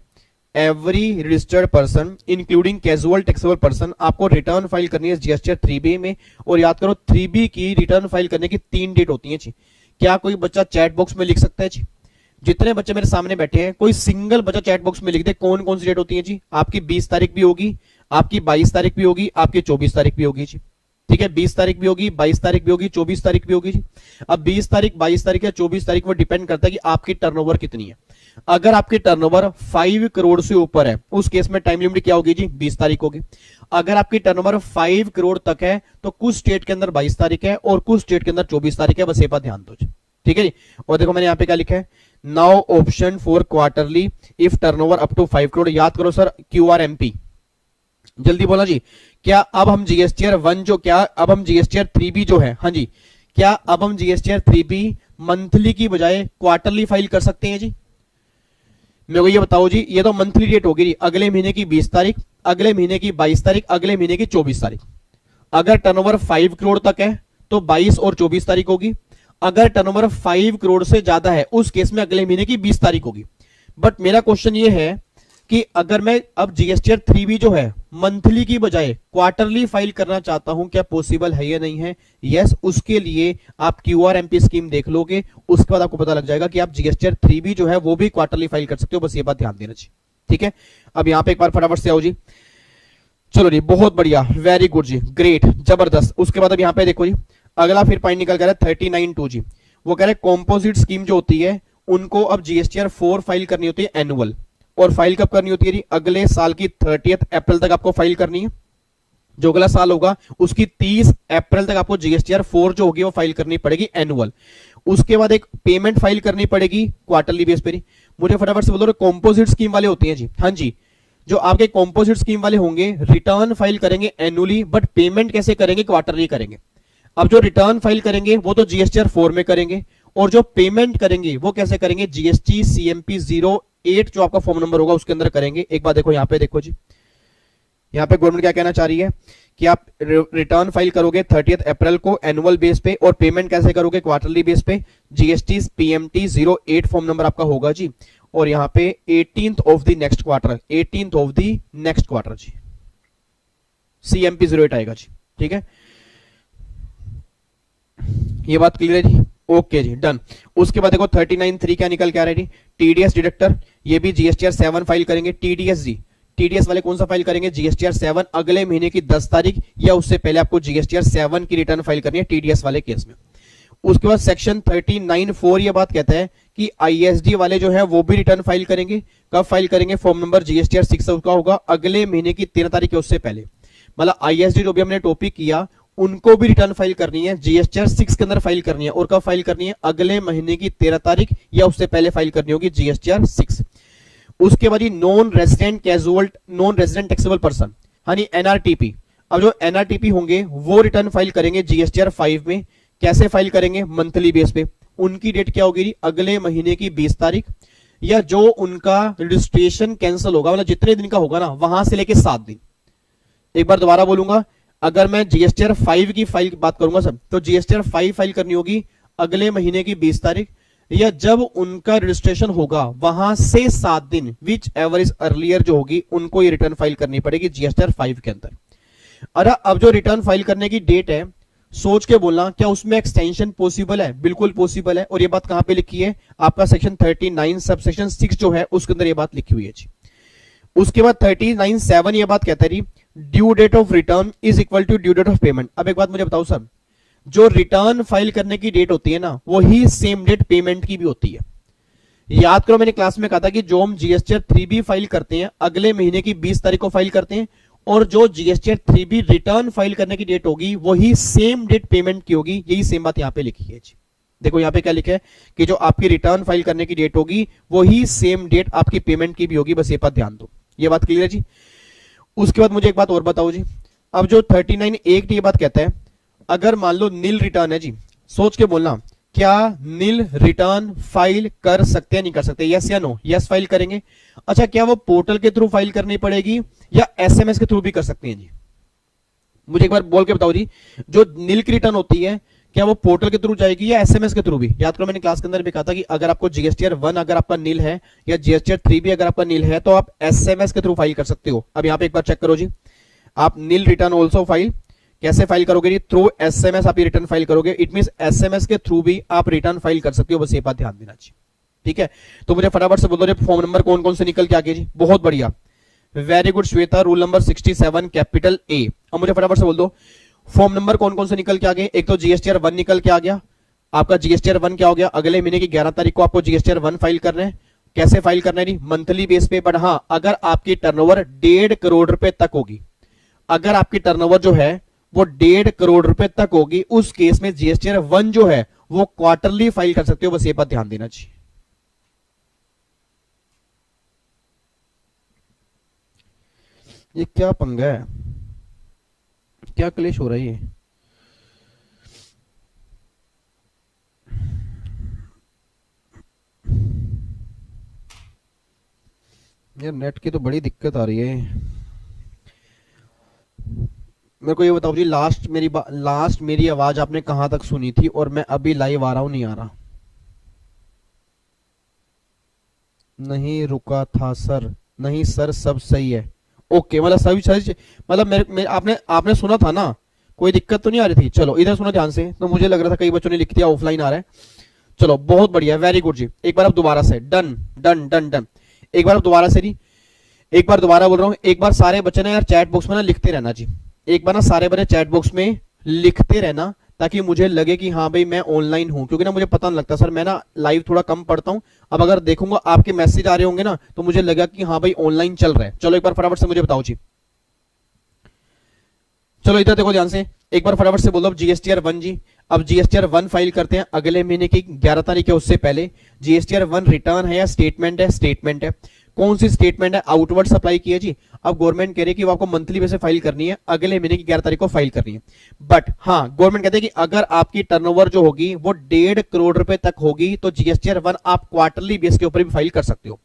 every registered person including casual taxable person, आपको रिटर्न फाइल करनी है जीएसटीआर 3B में। और याद करो 3B की रिटर्न फाइल करने की 3 डेट होती है जी। क्या कोई बच्चा चैट बॉक्स में लिख सकता है जी? जितने बच्चे मेरे सामने बैठे हैं, कोई सिंगल बच्चा चैट बॉक्स में लिख दे कौन कौन सी डेट होती है जी। आपकी 20 तारीख भी होगी, आपकी 22 तारीख भी होगी, आपकी 24 तारीख भी होगी जी, ठीक है। 20 तारीख भी होगी, 22 तारीख भी होगी, 24 तारीख भी होगी जी। अब 20 तारीख, 22 तारीख या 24 तारीख वो डिपेंड करता है कि आपकी टर्नओवर कितनी है। अगर आपकी टर्नओवर 5 करोड़ से ऊपर है, उस केस में टाइम लिमिट क्या होगी जी? 20 तारीख होगी। अगर आपकी टर्नओवर 5 करोड़ तक है तो कुछ स्टेट के अंदर 22 तारीख है और कुछ स्टेट के अंदर 24 तारीख है, बस ये बात ध्यान दो जी, ठीक है जी। और देखो मैंने यहाँ पे क्या लिखा है, now option for quarterly if turnover up to 5 crore. याद करो सर, QRMP, जल्दी बोला जी। क्या अब हम जीएसटीआर 1 जो, क्या अब हम जीएसटीआर 3B जो है, हाँ जी, क्या अब हम जीएसटीआर 3B मंथली की बजाय क्वार्टरली फाइल कर सकते हैं जी? मेरे को ये बताओ जी, ये तो मंथली डेट होगी जी, अगले महीने की 20 तारीख, अगले महीने की 22 तारीख, अगले महीने की 24 तारीख। अगर टर्नओवर 5 करोड़ तक है तो 22 और 24 तारीख होगी। अगर टर्नओवर 5 करोड़ से ज्यादा है, उस केस में अगले महीने की 20 तारीख होगी। बट मेरा क्वेश्चन ये है कि अगर मैं अब जीएसटीआर 3B जो है मंथली की बजाय क्वार्टरली फाइल करना चाहता हूं, क्या पॉसिबल है या नहीं है? यस, उसके लिए आप QRMP स्कीम देख लोगे, उसके बाद आपको पता लग जाएगा कि आप जीएसटीआर 3B जो है वो भी क्वार्टरली फाइल कर सकते हो, बस ये बात ध्यान देना चाहिए, ठीक है। अब यहां पे एक बार फटाफट से आओ जी, चलो जी, बहुत बढ़िया, वेरी गुड जी, ग्रेट, जबरदस्त। उसके बाद अब यहां पे देखो जी, अगला फिर पॉइंट निकल कर रहा है 39(2) जी, वो कह रहे हैं कॉम्पोजिट स्कीम जो होती है उनको अब जीएसटीआर 4 फाइल करनी होती है एनुअल। और फाइल कब करनी होती है जी? अगले साल की 30 अप्रैल तक आपको फाइल करनी है। जो अगला साल होगा उसकी 30 अप्रैल तक आपको जीएसटीआर 4 जो होगी वो फाइल करनी पड़ेगी एनुअल। उसके बाद एक पेमेंट फाइल करनी पड़ेगी क्वार्टरली बेस पे। मुझे फटाफट से बोलो, कॉम्पोजिट स्कीम वाले होते हैं जी, हाँ जी, जो आपके कॉम्पोजिट स्कीम वाले होंगे रिटर्न फाइल करेंगे एनुअली, बट पेमेंट कैसे करेंगे? क्वार्टरली करेंगे। अब जो रिटर्न फाइल करेंगे वो तो जीएसटीआर 4 में करेंगे, और जो पेमेंट करेंगे वो कैसे करेंगे? GST CMP 08 जो आपका फॉर्म नंबर होगा उसके अंदर करेंगे। एक बार देखो यहाँ पे देखो जी, यहाँ पे गवर्नमेंट क्या कहना चाह रही है कि आप रिटर्न फाइल करोगे 30 अप्रैल को एनुअल बेस पे, और पेमेंट कैसे करोगे, क्वार्टरली बेस पे। जीएसटी PMT 08 फॉर्म नंबर आपका होगा जी, और यहाँ पे 18th of the next quarter, 18th of the next quarter जी, CMP 08 आएगा जी, ठीक है। ये बात क्लियर है जी, ओके जी, डन। उसके बाद देखो 39(3) क्या निकल के आ रहा है जी, टीडीएस डिडक्टर, ये भी GSTR 7 फाइल करेंगे। टीडीएस जी, टीडीएस वाले कौन सा फाइल करेंगे, GSTR 7 अगले महीने की 10 तारीख या उससे पहले आपको GSTR 7 की रिटर्न फाइल करनी है टीडीएस वाले केस में। उसके बाद सेक्शन 39(4) ये बात कहता है कि ISD वाले जो है वो भी रिटर्न फाइल करेंगे। कब फाइल करेंगे, फॉर्म नंबर GSTR 6 का होगा अगले महीने की 13 तारीख या उससे पहले। मतलब ISD जो भी हमने टॉपिक किया उनको भी रिटर्न फाइल करनी है, GSTR 6 के अंदर फाइल करनी है, और कब फाइल करनी है, अगले महीने की 13 तारीख या उससे पहले फाइल करनी होगी GSTR 6। उसके बाद non resident casual, non resident taxable person, यानी NRTP। अब जो NRTP होंगे वो रिटर्न फाइल करेंगे GSTR 5 में। कैसे फाइल करेंगे, मंथली बेस पे। उनकी डेट क्या होगी, अगले महीने की 20 तारीख, या जो उनका रजिस्ट्रेशन कैंसिल होगा, मतलब जितने दिन का होगा ना वहां से लेके 7 दिन। एक बार दोबारा बोलूंगा, अगर मैं GSTR 5 की फाइल की बात करूंगा सब, तो GSTR 5 फाइल करनी होगी अगले महीने की 20 तारीख, या जब उनका रजिस्ट्रेशन होगा वहां से 7 दिन, विच एवर इज अर्लियर जो होगी, उनको ये रिटर्न फाइल करनी पड़ेगी GSTR 5 के अंदर। अरे अब जो रिटर्न फाइल करने की डेट है, सोच के बोलना, क्या उसमें एक्सटेंशन पॉसिबल है, बिल्कुल पॉसिबल है। और ये बात कहां पे लिखी है, आपका सेक्शन 39 सब सेक्शन 6 जो है उसके अंदर ये बात लिखी हुई है जी। उसके बाद 39(7) ये बात कहता है due date of return is equal to due date of payment. अब एक बात मुझे बताओ सर, जो रिटर्न फाइल करने की डेट होती है ना, वही सेम डेट पेमेंट की भी होती है। याद करो, मैंने क्लास में कहा था कि जो हम GSTR 3B फाइल करते हैं अगले महीने की 20 तारीख को फाइल करते हैं, और जो GSTR 3B रिटर्न फाइल करने की डेट होगी वही सेम डेट पेमेंट की होगी। यही सेम बात यहां पे लिखी है जी। देखो यहां पे क्या लिखा है कि जो आपकी रिटर्न फाइल करने की डेट होगी वही सेम डेट आपकी पेमेंट की भी होगी, बस ये बात ध्यान दो। ये बात क्लियर है जी। उसके बाद मुझे एक बात और बताओ जी, अब जो 39(8) ये बात कहता है, अगर मान लो नील रिटर्न है जी, सोच के बोलना, क्या नील रिटर्न फाइल कर सकते हैं, नहीं कर सकते, यस या नो, यस फाइल करेंगे। अच्छा, क्या वो पोर्टल के थ्रू फाइल करनी पड़ेगी या SMS के थ्रू भी कर सकते हैं जी, मुझे एक बार बोल के बताओ जी। जो नील की रिटर्न होती है, क्या वो पोर्टल के थ्रू जाएगी या SMS के थ्रू भी। याद करो, मैंने क्लास के अंदर भी कहा था कि अगर आपको GSTR 1 अगर आपका नील है या GSTR 3B अगर आपका नील है तो आप SMS के थ्रू फाइल कर सकते हो। अब यहां पे एक बार चेक करो जी, आप नील रिटर्न ऑल्सो फाइल कैसे फाइल करोगे जी, थ्रू SMS आप रिटर्न फाइल करोगे। इट मीन SMS के थ्रू भी आप रिटर्न फाइल कर सकते हो, बस ये बात ध्यान देना चाहिए, ठीक है। तो मुझे फटाफट से बोल दो फॉर्म नंबर कौन कौन से निकल के आ गए जी, बहुत बढ़िया, very good Shweta, rule number 67 capital A। अब मुझे फटाफट से बोल दो फॉर्म नंबर कौन कौन से निकल के आ गए। एक तो GSTR 1 निकल के आ गया, आपका GSTR 1 क्या हो गया, अगले महीने की 11 तारीख को आपको GSTR 1 फाइल करना है। कैसे फाइल करना है, मंथली बेस पे, बट हाँ अगर आपकी टर्नओवर 1.5 करोड़ रुपए तक होगी, अगर आपकी टर्नओवर जो है वो 1.5 करोड़ रुपए तक होगी, उस केस में GSTR 1 जो है वो क्वार्टरली फाइल कर सकते हो, बस ये बात ध्यान देना चाहिए। ये क्या पंगा है, क्या क्लेश हो रही है। यार नेट की तो बड़ी दिक्कत आ रही है। मेरे को ये बताओ जी, लास्ट मेरी आवाज आपने कहां तक सुनी थी, और मैं अभी लाइव आ रहा हूं, नहीं आ रहा। नहीं रुका था सर, नहीं सर सब सही है, ओके, मतलब सभी सही, मतलब मेरे आपने सुना था ना, कोई दिक्कत तो नहीं आ रही थी। चलो इधर सुनो ध्यान से, तो मुझे लग रहा था कई बच्चों ने लिख दिया ऑफलाइन आ रहा है। चलो बहुत बढ़िया, वेरी गुड जी। एक बार अब दोबारा से, डन डन डन डन, एक बार अब दोबारा से नहीं, एक बार दोबारा बोल रहा हूं, एक बार सारे बच्चे ना यार चैट बॉक्स में ना लिखते रहना जी, एक बार ना सारे बच्चे चैट बॉक्स में लिखते रहना, ताकि मुझे लगे कि हाँ भाई मैं ऑनलाइन हूं, क्योंकि ना मुझे पता नहीं लगता सर, मैं ना लाइव थोड़ा कम पढ़ता हूं। अब अगर देखूंगा आपके मैसेज आ रहे होंगे ना, तो मुझे लगा कि हाँ भाई ऑनलाइन चल रहा है। चलो एक बार फटाफट से मुझे बताओ जी, चलो इधर देखो ध्यान से, एक बार फटाफट से बोलो GSTR 1 जी। अब GSTR 1 फाइल करते हैं अगले महीने की 11 तारीख है, उससे पहले। GSTR 1 रिटर्न है या स्टेटमेंट है, स्टेटमेंट है। कौन सी स्टेटमेंट है, आउटवर्ड सप्लाई की है जी। अब गवर्नमेंट कह रही है कि वो आपको मंथली बेस पे फाइल करनी है, अगले महीने की 11 तारीख को फाइल करनी है। बट हाँ गवर्नमेंट कहते हैं कि अगर आपकी टर्नओवर जो होगी वो 1.5 करोड़ रुपए तक होगी, तो GSTR 1 आप क्वार्टरली बेस के ऊपर भी फाइल कर सकते हो।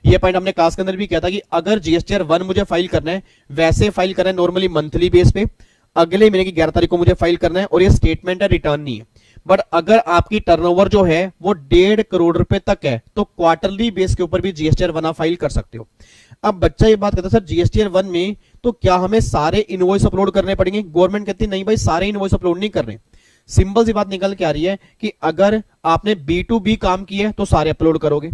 ये पॉइंट हमने क्लास के अंदर भी किया था कि अगर जीएसटीआर 1 मुझे फाइल करना है, वैसे फाइल करना है नॉर्मली मंथली बेस पे, अगले महीने की 11 तारीख को मुझे फाइल करना है और ये स्टेटमेंट है, रिटर्न नहीं है। बट अगर आपकी टर्नओवर जो है वो 1.5 करोड़ रुपए तक है तो क्वार्टरली बेस के ऊपर भी जीएसटीआर 1 आप फाइल कर सकते हो। अब बच्चा ये बात कहता है सर जीएसटीआर 1 में तो क्या हमें सारे इनवॉइस अपलोड करने पड़ेंगे? गवर्नमेंट कहती है नहीं भाई, सारे इनवॉइस अपलोड नहीं करने। सिंपल सी बात निकल के आ रही है कि अगर आपने B2B काम किया है तो सारे अपलोड करोगे,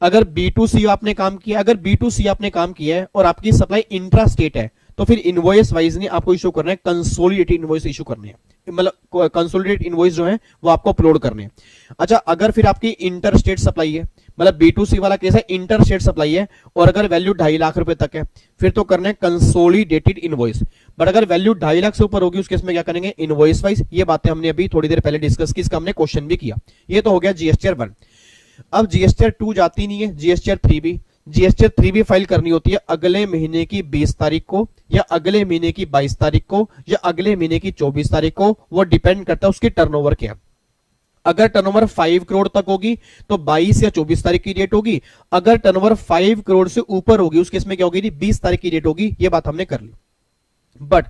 अगर B2C आपने काम किया, अगर B2C आपने काम किया है और आपकी सप्लाई इंट्रा स्टेट है तो फिर इनवॉइस वाइज नहीं आपको इशू करना है, कंसोलिडेटेड इनवॉइस इशू करने हैं, मतलब कंसोलिडेटेड इनवॉइस जो है वो आपको अपलोड करने हैं। अच्छा, अगर फिर आपकी इंटर स्टेट सप्लाई है, मतलब B2C वाला केस है, इंटर स्टेट सप्लाई है और अगर वैल्यू 2.5 लाख रुपए तक है फिर तो करना है कंसोलिडेटेड इनवॉइस। बट अगर वैल्यू 2.5 लाख से ऊपर होगी उस केस में क्या करेंगे? Invoice wise. ये बातें हमने अभी थोड़ी देर पहले डिस्कस की, इसका हमने क्वेश्चन भी किया। ये तो हो गया जीएसटीआर 1। अब जीएसटीआर 2 जाती नहीं है, जीएसटीआर 3 भी। जीएसटीआर 3 भी फाइल करनी होती है अगले महीने की 20 तारीख को या अगले महीने की 22 तारीख को या अगले महीने की 24 तारीख को, वो डिपेंड करता है उसकी टर्नओवर क्या। अगर टर्नओवर 5 करोड़ तक होगी तो 22 या 24 तारीख की डेट होगी, अगर टर्नओवर 5 करोड़ से ऊपर होगी उस केस में क्या होगी? 20 तारीख की डेट होगी। ये बात हमने कर ली। बट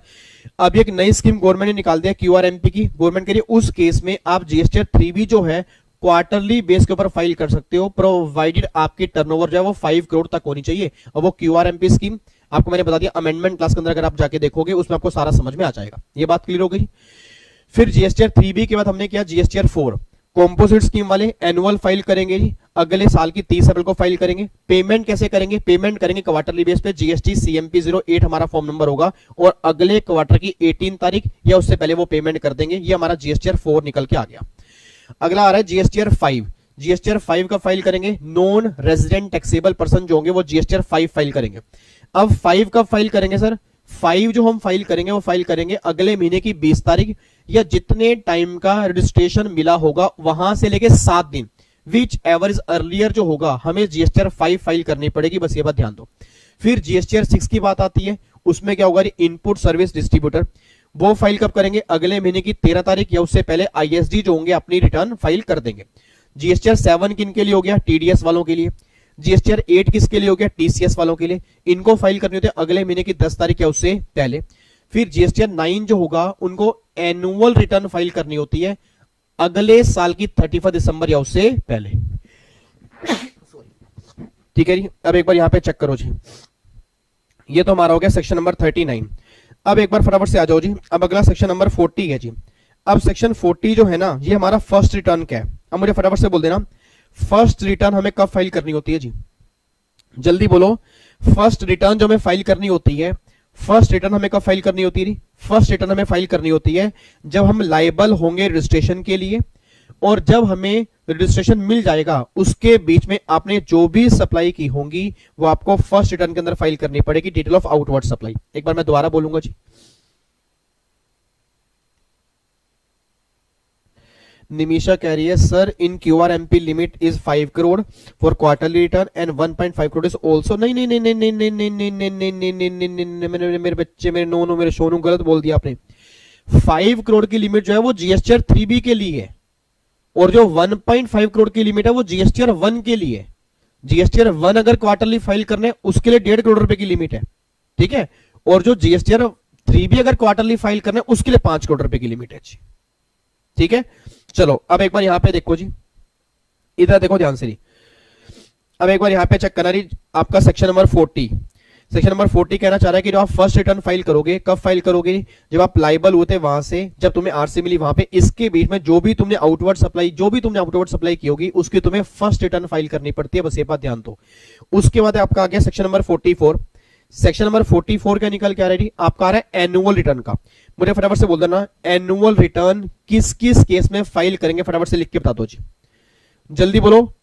अब एक नई स्कीम गवर्नमेंट ने निकाल दिया क्यूआरएमपी की। गवर्नमेंट कह रही है उस केस में आप जीएसटीआर 3 भी जो है क्वार्टरली बेस के ऊपर फाइल कर सकते हो, प्रोवाइडेड आपकी टर्नओवर जो है वो 5 करोड़ तक होनी चाहिए। और वो क्यूआरएमपी स्कीम आपको मैंने बता दिया अमेंडमेंट क्लास के अंदर, अगर आप जाके देखोगे उसमें आपको सारा समझ में आ जाएगा। ये बात क्लियर हो गई। फिर जीएसटीआर 3B के बाद हमने किया जीएसटीआर 4। कॉम्पोजिट स्कीम वाले एनुअल फाइल करेंगे जी, अगले साल की 30 अप्रैल को फाइल करेंगे। पेमेंट कैसे करेंगे? पेमेंट करेंगे क्वार्टरली बेस पे। जीएसटी CMP 08 हमारा फॉर्म नंबर होगा और अगले क्वार्टर की 18 तारीख या उससे पहले वो पेमेंट कर देंगे। ये हमारा जीएसटीआर 4 निकल के आ गया। अगला आ रहा है जीएसटीआर 5। जीएसटीआर 5 का फाइल करेंगे नॉन रेजिडेंट टैक्सेबल पर्सन जो होंगे वो जीएसटीआर 5 फाइल करेंगे। अब 5 कब फाइल करेंगे सर? 5 जो हम फाइल करेंगे वो फाइल करेंगे अगले महीने की 20 तारीख या जितने टाइम का रजिस्ट्रेशन मिला होगा वहां से लेके 7 दिन, विच एवर इज अर्लियर जो होगा हमें जीएसटीआर 5 फाइल करनी पड़ेगी। बस ये बात ध्यान दो। फिर जीएसटीआर 6 की बात आती है, उसमें क्या होगा? इनपुट सर्विस डिस्ट्रीब्यूटर, वो फाइल कब करेंगे? अगले महीने की 13 तारीख या उससे पहले आईएसडी जो होंगे अपनी रिटर्न फाइल कर देंगे। जीएसटीआर 7 किन के लिए हो गया? टीडीएस वालों के लिए। जीएसटीआर 8 किसके लिए हो गया? टीसीएस वालों के लिए। इनको फाइल करनी होती है अगले महीने की 10 तारीख या उससे पहले। फिर जीएसटीआर 9 जो होगा उनको एनुअल रिटर्न फाइल करनी होती है अगले साल की 31 दिसंबर या उससे पहले। ठीक है जी। अब एक बार यहां पे चेक करो जी, ये तो हमारा हो गया सेक्शन नंबर 39। अब एक बार फटाफट से आ जाओ जी। अब अगला सेक्शन नंबर 40 है जी। अब सेक्शन 40 जो है ना, ये हमारा फर्स्ट रिटर्न क्या है? अब मुझे फटाफट से बोल देना, फर्स्ट रिटर्न हमें कब फाइल करनी होती है जी? जल्दी बोलो। फर्स्ट रिटर्न जो हमें फाइल करनी होती है, फर्स्ट रिटर्न हमें कब फाइल करनी होती है? फर्स्ट रिटर्न हमें फाइल करनी होती है जब हम लायबल होंगे रजिस्ट्रेशन के लिए और जब हमें रजिस्ट्रेशन मिल जाएगा उसके बीच में आपने जो भी सप्लाई की होंगी वो आपको फर्स्ट रिटर्न के अंदर फाइल करनी पड़ेगी। डिटेल ऑफ आउटवर्ड सप्लाई, एक बार मैं दोबारा बोलूंगा जी। निमिषा कह रही है sir in QRMP limit is 5 crore for quarterly return and 1.5 crore is also. नहीं नहीं नहीं नहीं नहीं नहीं नहीं नहीं नहीं नहीं नहीं, मेरे बच्चे, मेरे नो मेरे सोनू, गलत बोल दिया आपने। 5 करोड़ की लिमिट जो है वो जीएसटीआर 3B के लिए है और जो 1.5 करोड़ की लिमिट है वो जीएसटीआर 1 के लिए है। जीएसटीआर 1 अगर क्वार्टरली फाइल करने उसके लिए 1.5 करोड़ रुपए की लिमिट है, ठीक है। और जो जीएसटीआर 3B अगर क्वार्टरली फाइल करने उसके लिए 5 करोड़ रुपए की लिमिट है, ठीक है। चलो अब एक बार यहां पे देखो जी, इधर देखो ध्यान से। अब एक बार यहां पे चेक करना रही आपका सेक्शन नंबर 40। सेक्शन नंबर 40 कहना चाह रहा है कि जो आप फर्स्ट रिटर्न फाइल करोगे, कब फाइल करोगे? जब आप लाइबल हुए थे वहां से, जब तुम्हें आरसी मिली वहां पे, इसके बीच में जो भी तुमने आउटवर्ड सप्लाई की होगी उसकी तुम्हें फर्स्ट रिटर्न फाइल करनी पड़ती है। बस ये बात ध्यान दो। उसके बाद आपका आ गया सेक्शन नंबर 44। सेक्शन नंबर 44 का निकल के आ रहा है आपका आ रहा है एनुअल रिटर्न का। मुझे फटाफट से बोल देना एनुअल रिटर्न किस किस केस में फाइल करेंगे, फटाफट से लिख के बता दो जी, जल्दी बोलो।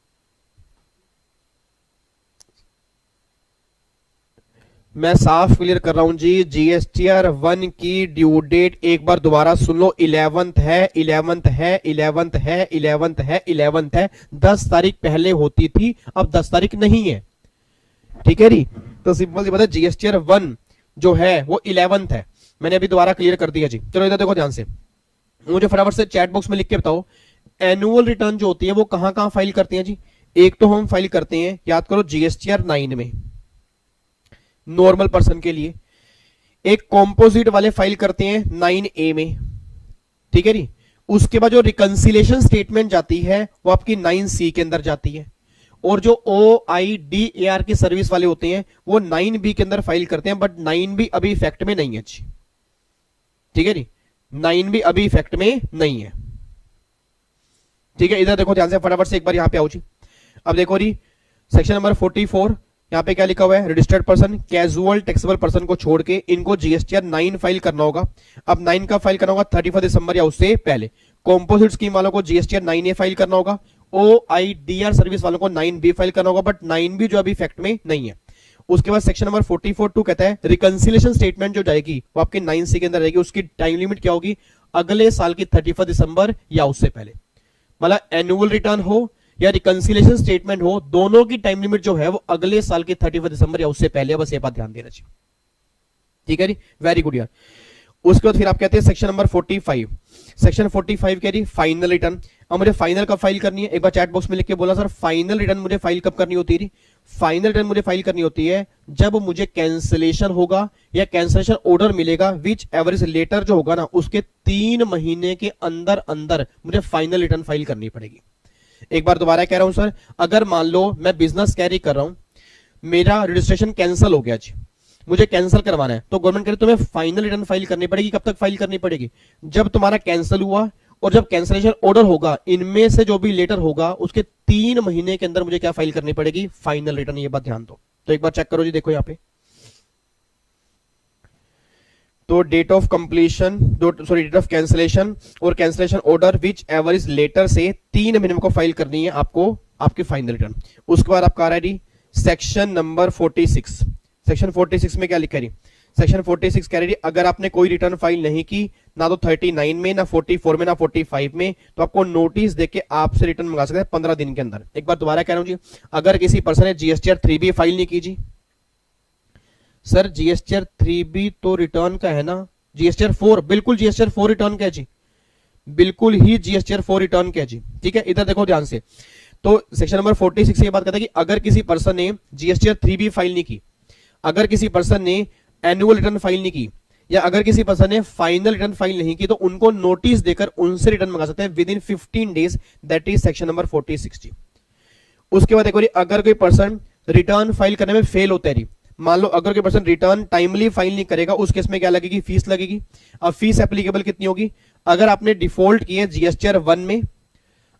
मैं साफ क्लियर कर रहा हूं जी। जीएसटीआर 1 की ड्यू डेट एक बार दोबारा सुन लो, 11th है, 11th है, 11th है, 11th है, 11th है। 10 तारीख पहले होती थी, अब 10 तारीख नहीं है, ठीक है जी। तो सिंपल सी बात है, जीएसटीआर 1 जो है वो 11th है। मैंने अभी दोबारा क्लियर कर दिया जी। चलो इधर देखो ध्यान से, मुझे फटाफट से चैट बॉक्स में लिख के बताओ एनुअल रिटर्न जो होती है वो कहां कहां फाइल करती है जी। एक तो हम फाइल करते हैं, याद करो, जीएसटीआर 9 में नॉर्मल पर्सन के लिए, एक कॉम्पोजिट वाले फाइल करते हैं 9A में, ठीक है जी। उसके बाद जो रिकंसिलेशन स्टेटमेंट जाती है वो आपकी 9C के अंदर जाती है, और जो OIDAR की सर्विस वाले होते हैं वो 9B के अंदर फाइल करते हैं, बट 9B अभी इफेक्ट में नहीं है जी, ठीक है जी, 9B अभी इफेक्ट में नहीं है, ठीक है। इधर देखो ध्यान से, फटाफट से एक बार यहां पे आओ जी। अब देखो जी, सेक्शन नंबर 44, यहां पे क्या लिखा हुआ है, registered person, casual taxable person को छोड़ के इनको जीएसटीआर 9 फाइल करना होगा। अब 9 का फाइल करना होगा 31 दिसंबर या उससे पहले। कॉम्पोजिट स्कीम वालों को जीएसटीआर 9A फाइल करना होगा, OIDR सर्विस वालों को 9B फाइल करना होगा, बट 9B जो अभी इफेक्ट में नहीं है। उसके बाद सेक्शन नंबर 44(2) कहता है रिकंसिलेशन स्टेटमेंट जो जाएगी वो आपके 9C के अंदर रहेगी, उसकी टाइम लिमिट क्या होगी, अगले साल की 31 दिसंबर या उससे पहले। मतलब एनुअल रिटर्न हो या रिकंसिलेशन स्टेटमेंट हो, दोनों की टाइम लिमिट जो है वो अगले साल की 31 दिसंबर या उससे पहले, बस ये बात ध्यान देना चाहिए, ठीक है जी, वेरी गुड यार। उसके बाद फिर आप कहते हैं सेक्शन नंबर 45, सेक्शन 45 कह रही फाइनल रिटर्न। अब मुझे फाइनल कब फाइल करनी है, एक बार चैट बॉक्स में लिख के बोला सर फाइनल रिटर्न मुझे फाइल कब करनी होती है। फाइनल रिटर्न मुझे फाइल करनी होती है जब मुझे कैंसिलेशन होगा या कैंसिलेशन ऑर्डर मिलेगा, विच एवरेज लेटर जो होगा ना, उसके 3 महीने के अंदर अंदर मुझे फाइनल रिटर्न फाइल करनी पड़ेगी। एक बार दोबारा कह रहा हूं सर, अगर मान लो मैं बिजनेस कैरी कर रहा हूं, मेरा रजिस्ट्रेशन कैंसिल हो गया जी, मुझे कैंसिल करवाना है, तो गवर्नमेंट कह रही तुम्हें फाइनल रिटर्न फाइल करनी पड़ेगी। कब तक फाइल करनी पड़ेगी, जब तुम्हारा कैंसिल हुआ और जब कैंसिलेशन ऑर्डर होगा, इनमें से जो भी लेटर होगा उसके 3 महीने के अंदर मुझे क्या फाइल करनी पड़ेगी, फाइनल रिटर्न। ये बात ध्यान दो। तो एक बार चेक करो जी, देखो यहां पे तो date of completion, date of cancellation और cancellation order whichever is later से 3 महीने को फाइल करनी है आपको आपकी फाइनल रिटर्न। उसके बाद आपका आ रहा है सेक्शन नंबर 46। सेक्शन 46 में क्या लिखा है, सेक्शन 46 कह रही अगर आपने कोई रिटर्न फाइल नहीं की, ना तो 39 में, ना 44 में, ना 45 में, तो आपको नोटिस देके आपसे रिटर्न मंगा सकते हैं 15 दिन के अंदर। एक बार दोबारा कह रहा हूं जी, अगर किसी पर्सन ने जीएसटीआर 3B फाइल नहीं की जी, सर जीएसटीआर 3B तो रिटर्न का है ना, जीएसटीआर 4, बिल्कुल जीएसटीआर 4 रिटर्न का है जी, बिल्कुल ही जीएसटीआर 4 रिटर्न का है जी, ठीक है। इधर देखो ध्यान से, तो सेक्शन नंबर 46 ये बात कहता है कि अगर किसी पर्सन ने जीएसटीआर 3B फाइल नहीं की, अगर किसी पर्सन ने एनुअल रिटर्न फाइल नहीं की, या अगर किसी पर्सन ने फाइनल रिटर्न फाइल नहीं की, तो उनको नोटिस देकर उनसे रिटर्न मंगा सकते हैं with in 15 days, that is section number 46। उसके बाद देखो अगर कोई पर्सन रिटर्न फाइल करने में फेल होता है, मान लो अगर कोई पर्सन रिटर्न टाइमली फाइल नहीं करेगा, उस केस में क्या लगेगी, फीस लगेगी। अब फीस एप्लीकेबल कितनी होगी, अगर आपने डिफॉल्ट किए जीएसटीआर 1 में,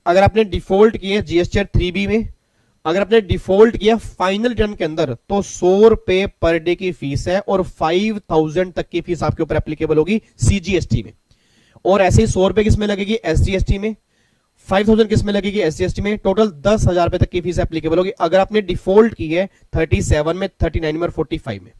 अगर आपने डिफॉल्ट किए जीएसटीआर 3B में, अगर आपने डिफॉल्ट किया फाइनल रिटर्न के अंदर, तो 100 रुपए पर डे की फीस है और 5000 तक की फीस आपके ऊपर एप्लीकेबल होगी सीजीएसटी में। और ऐसे ही 100 रुपए किसमें लगेगी, एसजीएसटी में, 5000 किसमें लगेगी, एसजीएसटी में। टोटल 10,000 रुपए तक की फीस एप्लीकेबल होगी अगर आपने डिफॉल्ट की है 37 में, 39 में और 45 में।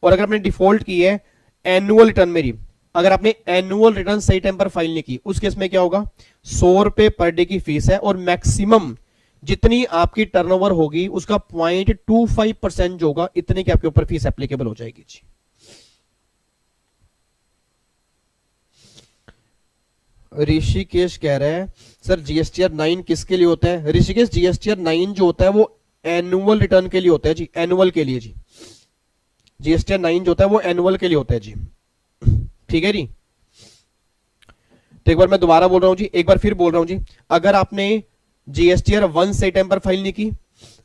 और अगर आपने डिफॉल्ट की है एनुअल रिटर्न में, अगर आपने एनुअल रिटर्न सही टाइम पर फाइल नहीं की, उस केस में क्या होगा, 100 रुपए पर डे की फीस है और मैक्सिमम जितनी आपकी टर्नओवर होगी उसका 0.25% जो होगा, इतने की आपके ऊपर फीस एप्लीकेबल हो जाएगी जी। ऋषिकेश कह रहा है सर जीएसटीआर 9 किसके लिए होता है, ऋषिकेश जीएसटीआर 9 जो होता है वो एनुअल रिटर्न के लिए होता है जी, एनुअल के लिए जी। जीएसटीआर 9 जो होता है वो एनुअल के लिए होता है जी, ठीक है जी। तो एक बार मैं दोबारा बोल रहा हूं जी, एक बार फिर बोल रहा हूं जी, अगर आपने जीएसटीआर 1 सही टाइम पर फाइल नहीं की,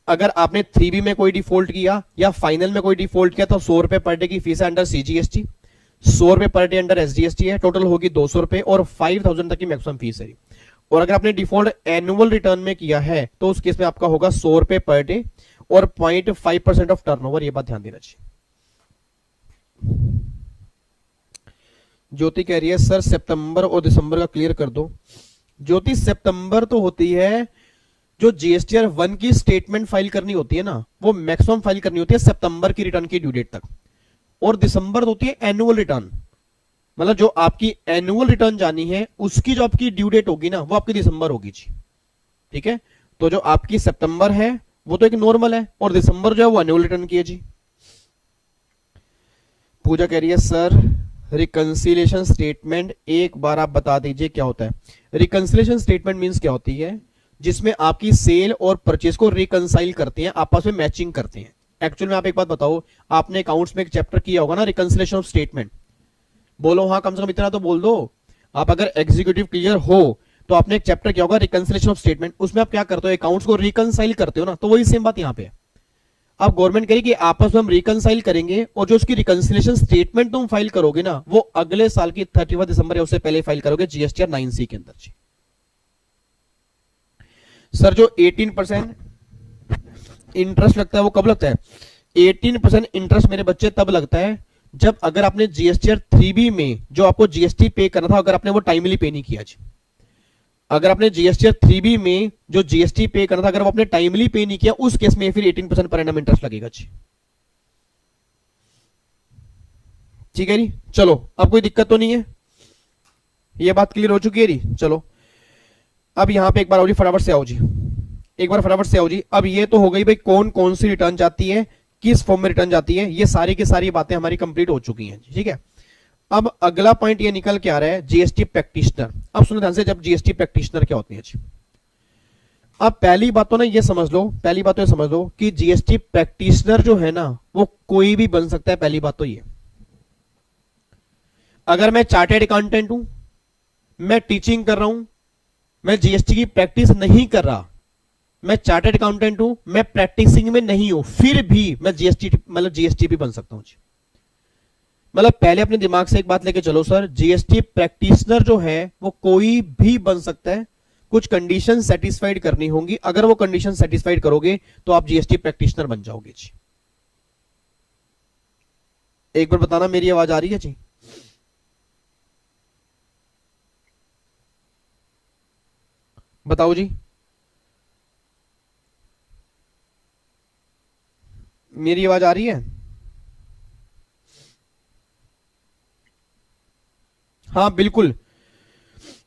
अगर आपने 3B में कोई डिफॉल्ट किया या फाइनल में कोई डिफॉल्ट किया, तो 100 रुपए पर डे की फीस है अंडर सीजीएसटी, 100 रुपए पर डे अंडर एसजीएसटी है, टोटल होगी 200 रुपए और 5000 तक की मैक्सिमम फीस है। और अगर आपने डिफॉल्ट एनुअल रिटर्न में किया है तो उस केस में आपका होगा 100 रुपए पर डे और 0.5% ऑफ टर्नओवर। ये बात ध्यान देना चाहिए। ज्योति कह रही है सर सितंबर और दिसंबर का क्लियर कर दो। ज्योति सितंबर तो होती है जो जीएसटीआर 1 की स्टेटमेंट फाइल करनी होती है ना, वो मैक्सिमम फाइल करनी होती है सितंबर की रिटर्न की ड्यू डेट तक, और दिसंबर होती है एनुअल रिटर्न, मतलब जो आपकी एनुअल रिटर्न जानी है उसकी जो आपकी ड्यू डेट होगी ना, वो आपकी दिसंबर होगी जी, ठीक है। तो जो आपकी सितंबर है वो तो एक नॉर्मल है, और दिसंबर जो है वो एनुअल रिटर्न की है जी। पूजा कह रही है सर रिकंसिलेशन स्टेटमेंट एक बार आप बता दीजिए क्या होता है। रिकंसिलेशन स्टेटमेंट मींस क्या होती है, जिसमें आपकी सेल और परचेज को रिकंसाइल करते हैं, आपस में मैचिंग करते हैं। एक्चुअल में आप एक बात बताओ, आपने अकाउंट्स में एक चैप्टर किया होगा ना, रिकंसिलेशन ऑफ स्टेटमेंट। बोलो हाँ, कम से कम इतना तो बोल दो। आप अगर एग्जीक्यूटिव क्लियर हो तो आपने एक चैप्टर किया होगा रिकंसिलेशन ऑफ स्टेटमेंट, उसमें आप क्या करते हो, अकाउंट्स को रिकंसाइल करते हो ना। तो वही सेम बात यहां पे है। अब गवर्नमेंट कह रही कि आपस में हम रिकंसाइल करेंगे, और जो उसकी रिकंसिलेशन स्टेटमेंट तुम फाइल करोगे ना, वो अगले साल की 31 दिसंबर या उससे पहले फाइल करोगे जीएसटीआर 9C के अंदर। जी सर, जो 18% इंटरेस्ट लगता है वो कब लगता है? 18% इंटरेस्ट मेरे बच्चे तब लगता है जब अगर आपने जीएसटीआर 3B में जो आपको जीएसटी पे करना था, अगर आपने वो टाइमली पे नहीं किया। जी अगर आपने जीएसटीआर 3B में जो जीएसटी पे करना था, अगर वो आपने टाइमली पे नहीं किया, उस केस में फिर 18% पर एनम इंटरेस्ट लगेगा। जी ठीक है जी। चलो, अब कोई दिक्कत तो नहीं है, ये बात क्लियर हो चुकी है जी। चलो अब यहां पे एक बार आओ जी, फटाफट से आओ जी, एक बार फटाफट से आओ जी। अब ये तो हो गई भाई कौन कौन सी रिटर्न जाती है, किस फॉर्म में रिटर्न जाती है, ये सारी की सारी बातें हमारी कंप्लीट हो चुकी हैं। ठीक है, अब अगला पॉइंट ये निकल के आ रहा है जीएसटी प्रैक्टिशनर। अब सुनो ध्यान से, जब जीएसटी प्रैक्टिशनर क्या होते हैं जी। अब पहली बात तो ना ये समझ लो, पहली बात तो ये समझ लो कि जीएसटी प्रैक्टिशनर जो है ना, वो कोई भी बन सकता है। पहली बात तो ये, अगर मैं चार्टेड अकाउंटेंट हूं, मैं टीचिंग कर रहा हूं, मैं जीएसटी की प्रैक्टिस नहीं कर रहा, मैं चार्टेड अकाउंटेंट हूं, मैं प्रैक्टिसिंग में नहीं हूं, फिर भी मैं जीएसटी मतलब जीएसटी भी बन सकता हूं जी। मतलब पहले अपने दिमाग से एक बात लेके चलो सर, जीएसटी प्रैक्टिशनर जो है वो कोई भी बन सकता है, कुछ कंडीशन सेटिस्फाइड करनी होंगी, अगर वो कंडीशन सेटिस्फाइड करोगे तो आप जीएसटी प्रैक्टिशनर बन जाओगे जी। एक बार बताना मेरी आवाज आ रही है जी? बताओ जी, मेरी आवाज आ रही है? हाँ बिल्कुल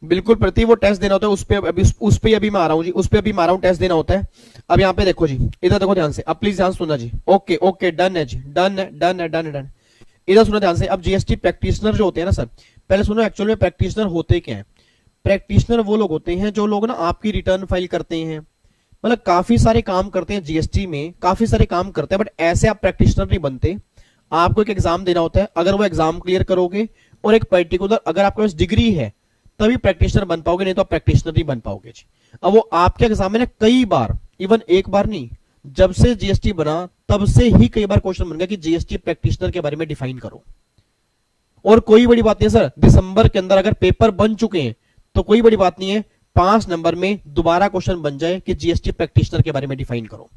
बिल्कुल प्रति, वो टेस्ट देना होता है, उस पे अभी मैं आ रहा हूँ जी, उस पे अभी मैं आ रहा हूँ, टेस्ट देना होता है। अब यहाँ पे देखो जी, इधर देखो ध्यान से, अब प्लीज ध्यान सुनना जी। ओके ओके, डन है जी, डन है, डन है, डन है, डन। इधर सुनो ध्यान से। अब जीएसटी प्रैक्टिशनर जो होते हैं ना सर, पहले सुनो एक्चुअल में प्रैक्टिशनर होते क्या है। प्रैक्टिशनर वो लोग होते हैं जो लोग ना आपकी रिटर्न फाइल करते हैं, मतलब काफी सारे काम करते हैं जीएसटी में, काफी सारे काम करते हैं, बट ऐसे आप प्रैक्टिशनर नहीं बनते। आपको एक एग्जाम देना होता है, अगर वो एग्जाम क्लियर करोगे और एक पर्टिकुलर अगर आपके पास डिग्री है तभी प्रैक्टिशनर बन पाओगे, नहीं तो आप प्रैक्टिशनर नहीं बन पाओगे जी। अब वो आपके एग्जाम में ना कई बार, इवन एक बार नहीं, जब से जीएसटी बना तब से ही कई बार क्वेश्चन बन गया कि जीएसटी प्रैक्टिशनर के बारे में डिफाइन करो। और कोई बड़ी बात नहीं है सर, दिसंबर के अंदर अगर पेपर बन चुके हैं तो कोई बड़ी बात नहीं है, 5 नंबर में दोबारा क्वेश्चन बन जाए कि जीएसटी प्रैक्टिशनर के बारे में डिफाइन करो।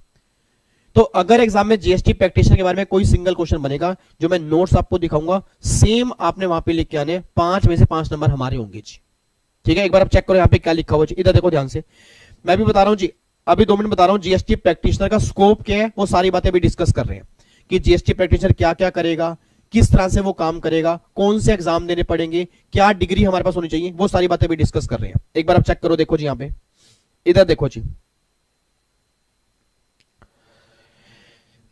तो अगर एग्जाम में जीएसटी प्रैक्टिशनर के बारे में कोई सिंगल क्वेश्चन बनेगा, जो मैं नोट्स आपको दिखाऊंगा, सेम आपने वहां पे लिख के आने, 5 में से 5 नंबर हमारे होंगे जी। ठीक है, एक बार आप चेक करो यहाँ पे क्या लिखा हुआ है। इधर देखो ध्यान से, मैं भी बता रहा हूँ जी, अभी 2 मिनट बता रहा हूँ जीएसटी प्रैक्टिशनर का स्कोप क्या है, वो सारी बातें भी डिस्कस कर रहे हैं कि जीएसटी प्रैक्टिशनर क्या क्या करेगा, किस तरह से वो काम करेगा, कौन से एग्जाम देने पड़ेंगे, क्या डिग्री हमारे पास होनी चाहिए, वो सारी बातें भी डिस्कस कर रहे हैं। एक बार आप चेक करो, देखो जी यहाँ पे, इधर देखो जी।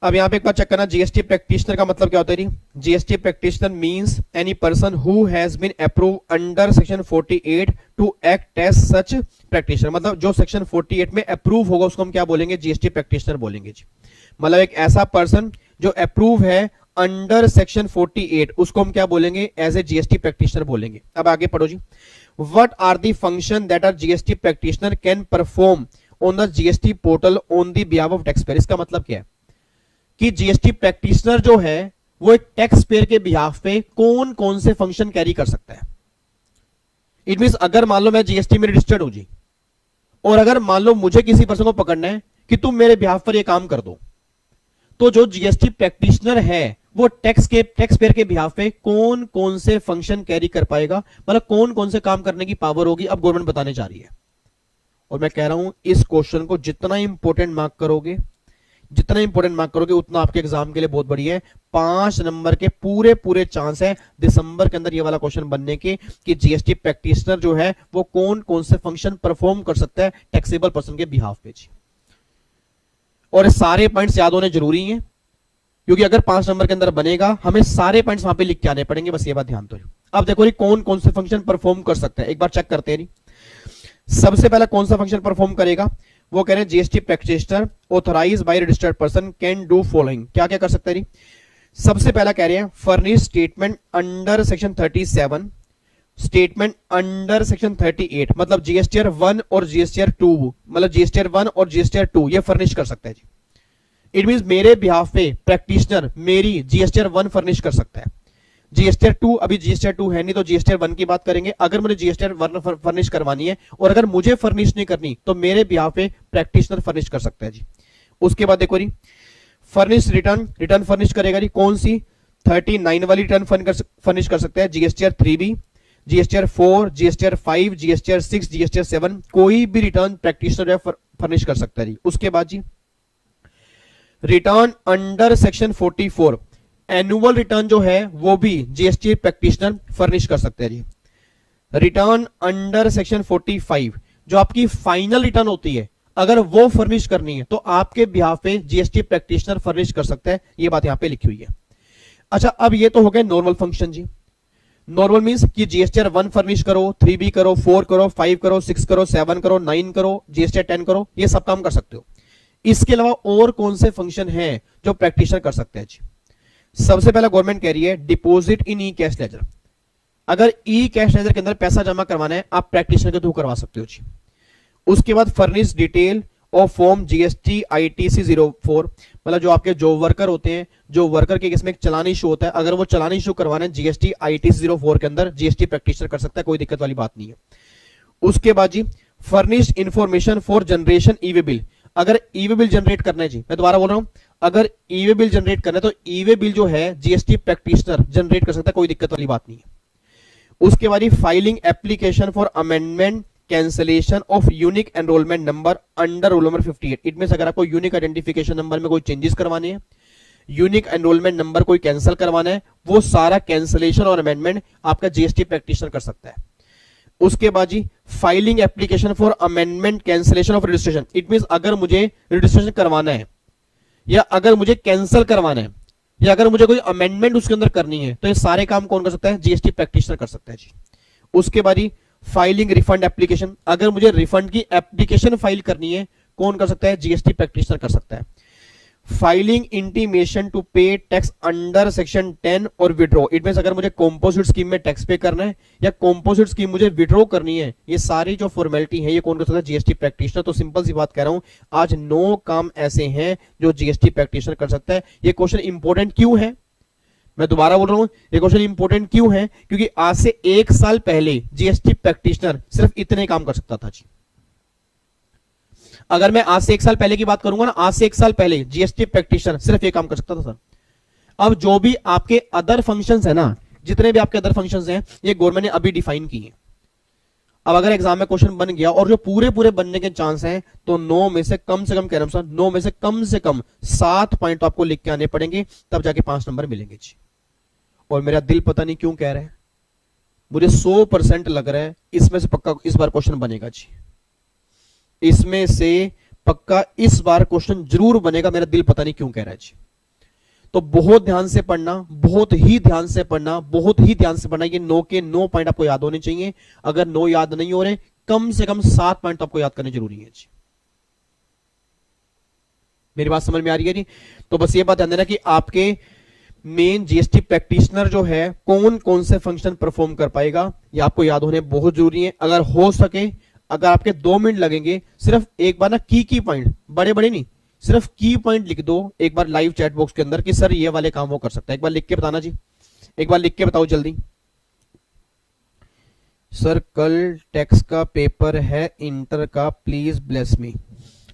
अब यहां पे एक बार चेक करना, जीएसटी प्रैक्टिशनर का मतलब क्या होता है? GST practitioner means any person who has been approve under section 48 to act as such practitioner. मतलब जो सेक्शन 48 में अप्रूव होगा उसको हम क्या बोलेंगे? जीएसटी प्रैक्टिशनर बोलेंगे जी। मतलब एक ऐसा पर्सन जो अप्रूव है अंडर सेक्शन 48, उसको हम क्या बोलेंगे? एज ए जीएसटी प्रैक्टिशनर बोलेंगे। अब आगे पढ़ो जी। What are the function that are GST practitioner can perform on the GST portal on the behalf of tax payer. इसका मतलब क्या है कि जीएसटी प्रैक्टिशनर जो है वो एक टैक्स पेयर के बिहाफ पे कौन कौन से फंक्शन कैरी कर सकता है। इट मींस अगर मान लो मैं जीएसटी में रजिस्टर्ड हूं जी, और अगर मान लो मुझे किसी पर्सन को पकड़ना है कि तुम मेरे बिहाफ पर ये काम कर दो, तो जो जीएसटी प्रैक्टिशनर है वो टैक्स पेयर के बिहाफ पे कौन कौन से फंक्शन कैरी कर पाएगा, मतलब कौन कौन से काम करने की पावर होगी, अब गवर्नमेंट बताने जा रही है। और मैं कह रहा हूं इस क्वेश्चन को जितना इंपॉर्टेंट मार्क करोगे, जितना इंपॉर्टेंट मार्क करोगे, उतना आपके एग्जाम के लिए बहुत बढ़िया है। 5 नंबर के पूरे चांस है दिसंबर के अंदर ये वाला क्वेश्चन बनने के कि जीएसटी प्रैक्टिशनर जो है वो कौन कौन से फंक्शन परफॉर्म कर सकता है टैक्सेबल पर्सन के बिहाफ पे जी। और सारे पॉइंट्स याद होने जरूरी हैं, क्योंकि अगर 5 नंबर के अंदर बनेगा हमें सारे पॉइंट्स वहां पे लिख के आने पड़ेंगे, बस ये बात ध्यान दो। अब देखो कौन कौन से फंक्शन परफॉर्म कर सकता है, एक बार चेक करते हैं। सबसे पहला कौन सा फंक्शन परफॉर्म करेगा, वो कह रहे हैं GST practitioner authorise by registered person can do following. क्या क्या कर सकता है जी? सबसे पहला कह रहे हैं furnish statement under section 37, statement under section 38, मतलब जीएसटीआर 1 और जीएसटीआर 2, मतलब जीएसटीआर 1 और जीएसटीआर 2 ये फर्निश कर सकता है जी। इट मींस मेरे बिहाफ पे प्रैक्टिशनर मेरी जीएसटीआर 1 फर्निश कर सकता है। जीएसटीआर 2 अभी जीएसटीआर 2 है नहीं, तो जीएसटीआर 1 की बात करेंगे। अगर मुझे जीएसटीआर 1 फर्निश करवानी है और अगर मुझे फर्निश नहीं करनी तो मेरे बिहाफ पे प्रैक्टिशनर फर्निश कर सकता है जी। उसके बाद देखो जी, फर्निश रिटर्न, रिटर्न फर्निश करेगा जी। कौन सी? 39 वाली रिटर्न फर्निश कर सकता है। GSTR 3B, GSTR 4, GSTR 5, GSTR 6, GSTR 7, कोई भी रिटर्न प्रैक्टिशनर फर्निश कर सकता है जी। उसके बाद जी, return under section 44, annual return जो है वो भी जीएसटी प्रैक्टिशनर फर्निश कर सकते हैं जी। रिटर्न अंडर सेक्शन 45, जो आपकी फाइनल रिटर्न होती है, अगर वो फर्निश करनी है तो आपके बिहाफ पे जीएसटी प्रैक्टिशनर फर्निश कर सकता है। ये बात यहां पे लिखी हुई है। अच्छा, अब ये तो हो गए नॉर्मल फंक्शन जी। नॉर्मल मींस कि जीएसटीआर 1 फर्निश करो, 3B करो, 4 करो, 5 करो, 6 करो, 7 करो, 9 करो, जीएसटीआर 10 करो, ये सब काम कर सकते हो। इसके अलावा और कौन से फंक्शन हैं जो प्रैक्टिशनर कर सकते हैं जी? सबसे पहला गवर्नमेंट कह रही है deposit in E cash ledger. अगर ई कैश लेजर के अंदर पैसा जमा करवाना है आप प्रैक्टिशनर के थ्रू करवा सकते हो जी। उसके बाद furnish detail of form GST ITC 04, मतलब जो आपके जो वर्कर होते हैं, जो वर्कर के इसमें एक चालान इशू होता है, अगर वो चालान इशू करवाना है जीएसटी आईटीसी 04 के अंदर, जीएसटी प्रैक्टिशनर कर सकता है, कोई दिक्कत वाली बात नहीं है। उसके बाद जी, furnish information for generation e way bill. अगर ईवे बिल जनरेट करना है जी, मैं दोबारा बोल रहा हूं, अगर ईवे बिल जनरेट करना है तो ईवे बिल जो है जीएसटी प्रैक्टिशनर जनरेट कर सकता है, कोई दिक्कत वाली बात नहीं है। उसके बाद filing application for amendment cancellation of unique enrolment number under roll number 58। It means अगर आपको यूनिक आइडेंटिफिकेशन नंबर में कोई चेंजेस करवाने हैं, यूनिक एनरोलमेंट नंबर कोई कैंसिल करवाना है, वो सारा कैंसिलेशन और अमेंडमेंट आपका जीएसटी प्रैक्टिशनर कर सकता है। उसके बाद जी, filing application for amendment cancellation of registration. It means अगर मुझे रजिस्ट्रेशन करवाना है या अगर मुझे कैंसिल करवाना है या अगर मुझे कोई अमेंडमेंट उसके अंदर करनी है, तो ये सारे काम कौन कर सकता है? जीएसटी प्रैक्टिशनर कर सकता है जी। उसके बाद ही फाइलिंग रिफंड एप्लीकेशन, अगर मुझे रिफंड की एप्लीकेशन फाइल करनी है, कौन कर सकता है? जीएसटी प्रैक्टिशनर कर सकता है। फाइलिंग इंटीमेशन टू पे टैक्स अंडर सेक्शन 10 और विड्रॉ। इट मींस अगर मुझे कॉम्पोजिट स्कीम में टैक्स पे करना है या कॉम्पोजिट स्कीम मुझे विड्रॉ करनी है, ये सारी जो फॉर्मेलिटी है ये कौन कर सकता है? GST practitioner. तो सिंपल सी बात कह रहा हूं, आज 9 काम ऐसे हैं जो जीएसटी प्रैक्टिशनर कर सकता है। ये क्वेश्चन इंपॉर्टेंट क्यों है? मैं दोबारा बोल रहा हूं, ये क्वेश्चन इंपॉर्टेंट क्यों है? क्योंकि आज से 1 साल पहले जीएसटी प्रैक्टिशनर सिर्फ इतने काम कर सकता था जी। अगर मैं आज से 1 साल पहले की बात करूंगा ना, आज से 1 साल पहले जीएसटी प्रैक्टिशनर सिर्फ ये काम कर सकता था सर। अब जो भी आपके अदर फंक्शंस है ना, जितने भी आपके अदर फंक्शंस हैं, ये गवर्नमेंट ने अभी डिफाइन किए हैं। अब अगर एग्जाम में क्वेश्चन बन गया और जो पूरे पूरे बनने के चांस हैं, तो 9 में से कम कह रहा हूं सर, 9 में से कम 7 पॉइंट तो आपको लिख के आने पड़ेंगे, तब जाके 5 नंबर मिलेंगे जी। और मेरा दिल पता नहीं क्यों कह रहा है, मुझे 100% लग रहा है इसमें से पक्का इस बार क्वेश्चन बनेगा जी। इसमें से पक्का इस बार क्वेश्चन जरूर बनेगा, मेरा दिल पता नहीं क्यों कह रहा है जी। तो बहुत ध्यान से पढ़ना, बहुत ही ध्यान से पढ़ना, बहुत ही ध्यान से पढ़ना। ये 9 के 9 पॉइंट आपको याद होने चाहिए। अगर 9 याद नहीं हो रहे, कम से कम 7 पॉइंट आपको याद करने जरूरी है जी। मेरी बात समझ में आ रही है जी? तो बस ये बात ध्यान देना कि आपके मेन जीएसटी प्रैक्टिशनर जो है कौन कौन से फंक्शन परफॉर्म कर पाएगा, ये आपको याद होने बहुत जरूरी है। अगर हो सके, अगर आपके 2 मिनट लगेंगे, सिर्फ एक बार ना की पॉइंट, बड़े बड़े नहीं, सिर्फ की पॉइंट लिख दो एक बार लाइव चैट बॉक्स के अंदर कि सर ये वाले काम वो कर सकता है। एक बार लिख के बताना जी, एक बार लिख के बताओ जल्दी। सर कल टैक्स का पेपर है इंटर का, please bless me.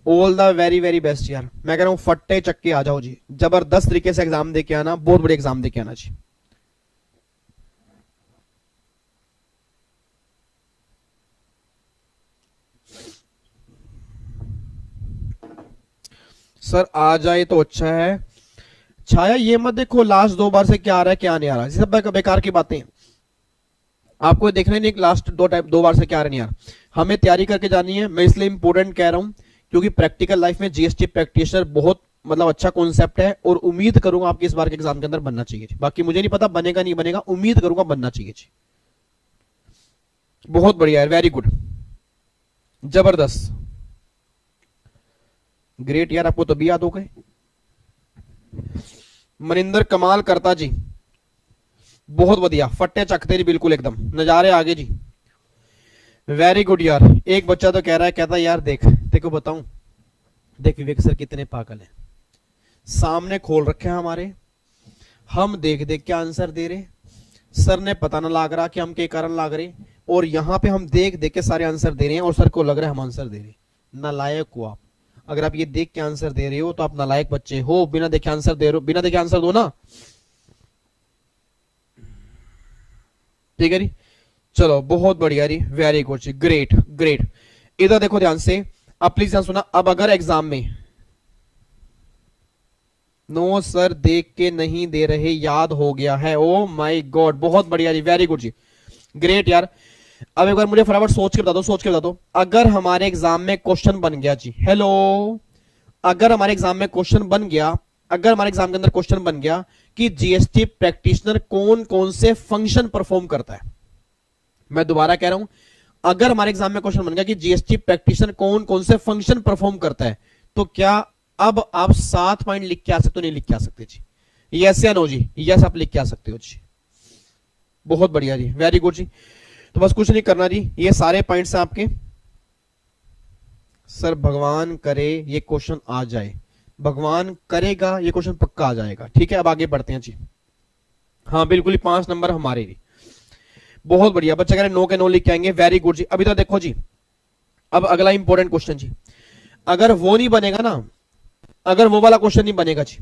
All the very very best यार, मैं कह रहा हूं फट्टे चक्के आ जाओ जी, जबरदस्त तरीके से एग्जाम देके आना, बहुत बड़े एग्जाम देके आना जी। सर आ जाए तो अच्छा है। छाया ये मत देखो लास्ट 2 बार से क्या आ रहा है क्या नहीं आ रहा है, सब बेकार की बातें। आपको देखना ही नहीं लास्ट 2 बार से क्या आ रहा है नहीं आ रहा। हमें तैयारी करके जानी है। मैं इसलिए इंपोर्टेंट कह रहा हूं क्योंकि प्रैक्टिकल लाइफ में जीएसटी प्रैक्टिशनर बहुत मतलब अच्छा कॉन्सेप्ट है, और उम्मीद करूंगा आपके इस बार के एग्जाम के अंदर बनना चाहिए। बाकी मुझे नहीं पता बनेगा नहीं बनेगा, उम्मीद करूंगा बनना चाहिए। बहुत बढ़िया है, वेरी गुड। जबरदस्त, ग्रेट यार, आपको तो भी याद हो गए। मनिंदर कमाल करता जी, बहुत बढ़िया, फट्टे चकते जी, बिल्कुल एकदम नजारे आगे जी, वेरी गुड यार। एक बच्चा तो कह रहा है, कहता यार देख, देखो बताऊं, देख विवेक सर कितने पागल हैं, सामने खोल रखे हैं हमारे, हम देख देख के आंसर दे रहे, सर ने पता ना लग रहा कि हम के कारण लाग रहे, और यहां पे हम देख देख के सारे आंसर दे रहे हैं और सर को लग रहा है हम आंसर दे रहे। नालायक हो आप, अगर आप ये देख के आंसर दे रहे हो तो आप नालायक बच्चे हो। बिना देखे आंसर दे रहे हो, बिना देखे आंसर दो ना, ठीक है जी। चलो बहुत बढ़िया जी, वेरी गुड जी, ग्रेट ग्रेट। इधर देखो ध्यान से, अब प्लीज ध्यान सुना। अब अगर एग्जाम में, नो सर देख के नहीं दे रहे, याद हो गया है, ओ माय गॉड, बहुत बढ़िया जी, वेरी गुड जी, ग्रेट यार। अब एक बार मुझे फटाफट सोच के बता दो, सोच के बता दो, अगर हमारे एग्जाम में क्वेश्चन बन गया जी, हेलो, अगर हमारे एग्जाम में क्वेश्चन बन गया, अगर हमारे एग्जाम के अंदर क्वेश्चन बन गया कि जीएसटी प्रैक्टिशनर कौन कौन से फंक्शन परफॉर्म करता है, मैं दोबारा कह रहा हूं, अगर हमारे एग्जाम में क्वेश्चन बन गया कि जीएसटी प्रैक्टिशनर कौन कौन से फंक्शन परफॉर्म करता है, तो क्या अब आप 7 पॉइंट लिख के आ सकते हो, नहीं लिख के आ सकते जी? यस या नो जी? यस आप लिख के आ सकते हो जी, बहुत बढ़िया जी, वेरी गुड जी। तो बस कुछ नहीं करना जी, ये सारे पॉइंट्स हैं आपके। सर भगवान करे ये क्वेश्चन आ जाए, भगवान करेगा ये क्वेश्चन पक्का आ जाएगा, ठीक है। अब आगे बढ़ते हैं जी, हाँ बिल्कुल, 5 नंबर हमारे जी, बहुत बढ़िया। बच्चे कह रहे 9 के 9 लिख के आएंगे, वेरी गुड जी। अभी तो देखो जी, अब अगला इंपॉर्टेंट क्वेश्चन जी, अगर वो नहीं बनेगा ना, अगर वो वाला क्वेश्चन नहीं बनेगा जी,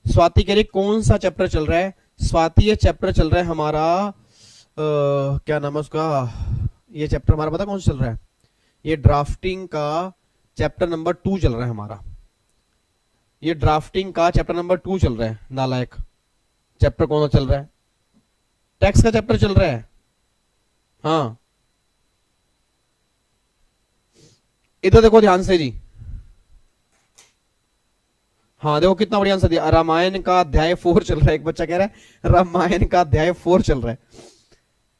स्वाति कह रही कौन सा चैप्टर चल रहा है? स्वाति ये चैप्टर चल रहा है हमारा, क्या नाम है उसका, ये चैप्टर हमारा पता कौन सा चल रहा है? ये ड्राफ्टिंग का चैप्टर नंबर 2 चल रहा है हमारा, ये ड्राफ्टिंग का चैप्टर नंबर 2 चल रहा है। नालायक, चैप्टर कौन सा चल रहा है? टैक्स का चैप्टर चल रहा है, हाँ। इधर देखो ध्यान से जी, हाँ देखो कितना बढ़िया आंसर दिया, रामायण का अध्याय 4 चल रहा है। एक बच्चा कह रहा है रामायण का अध्याय 4 चल रहा है।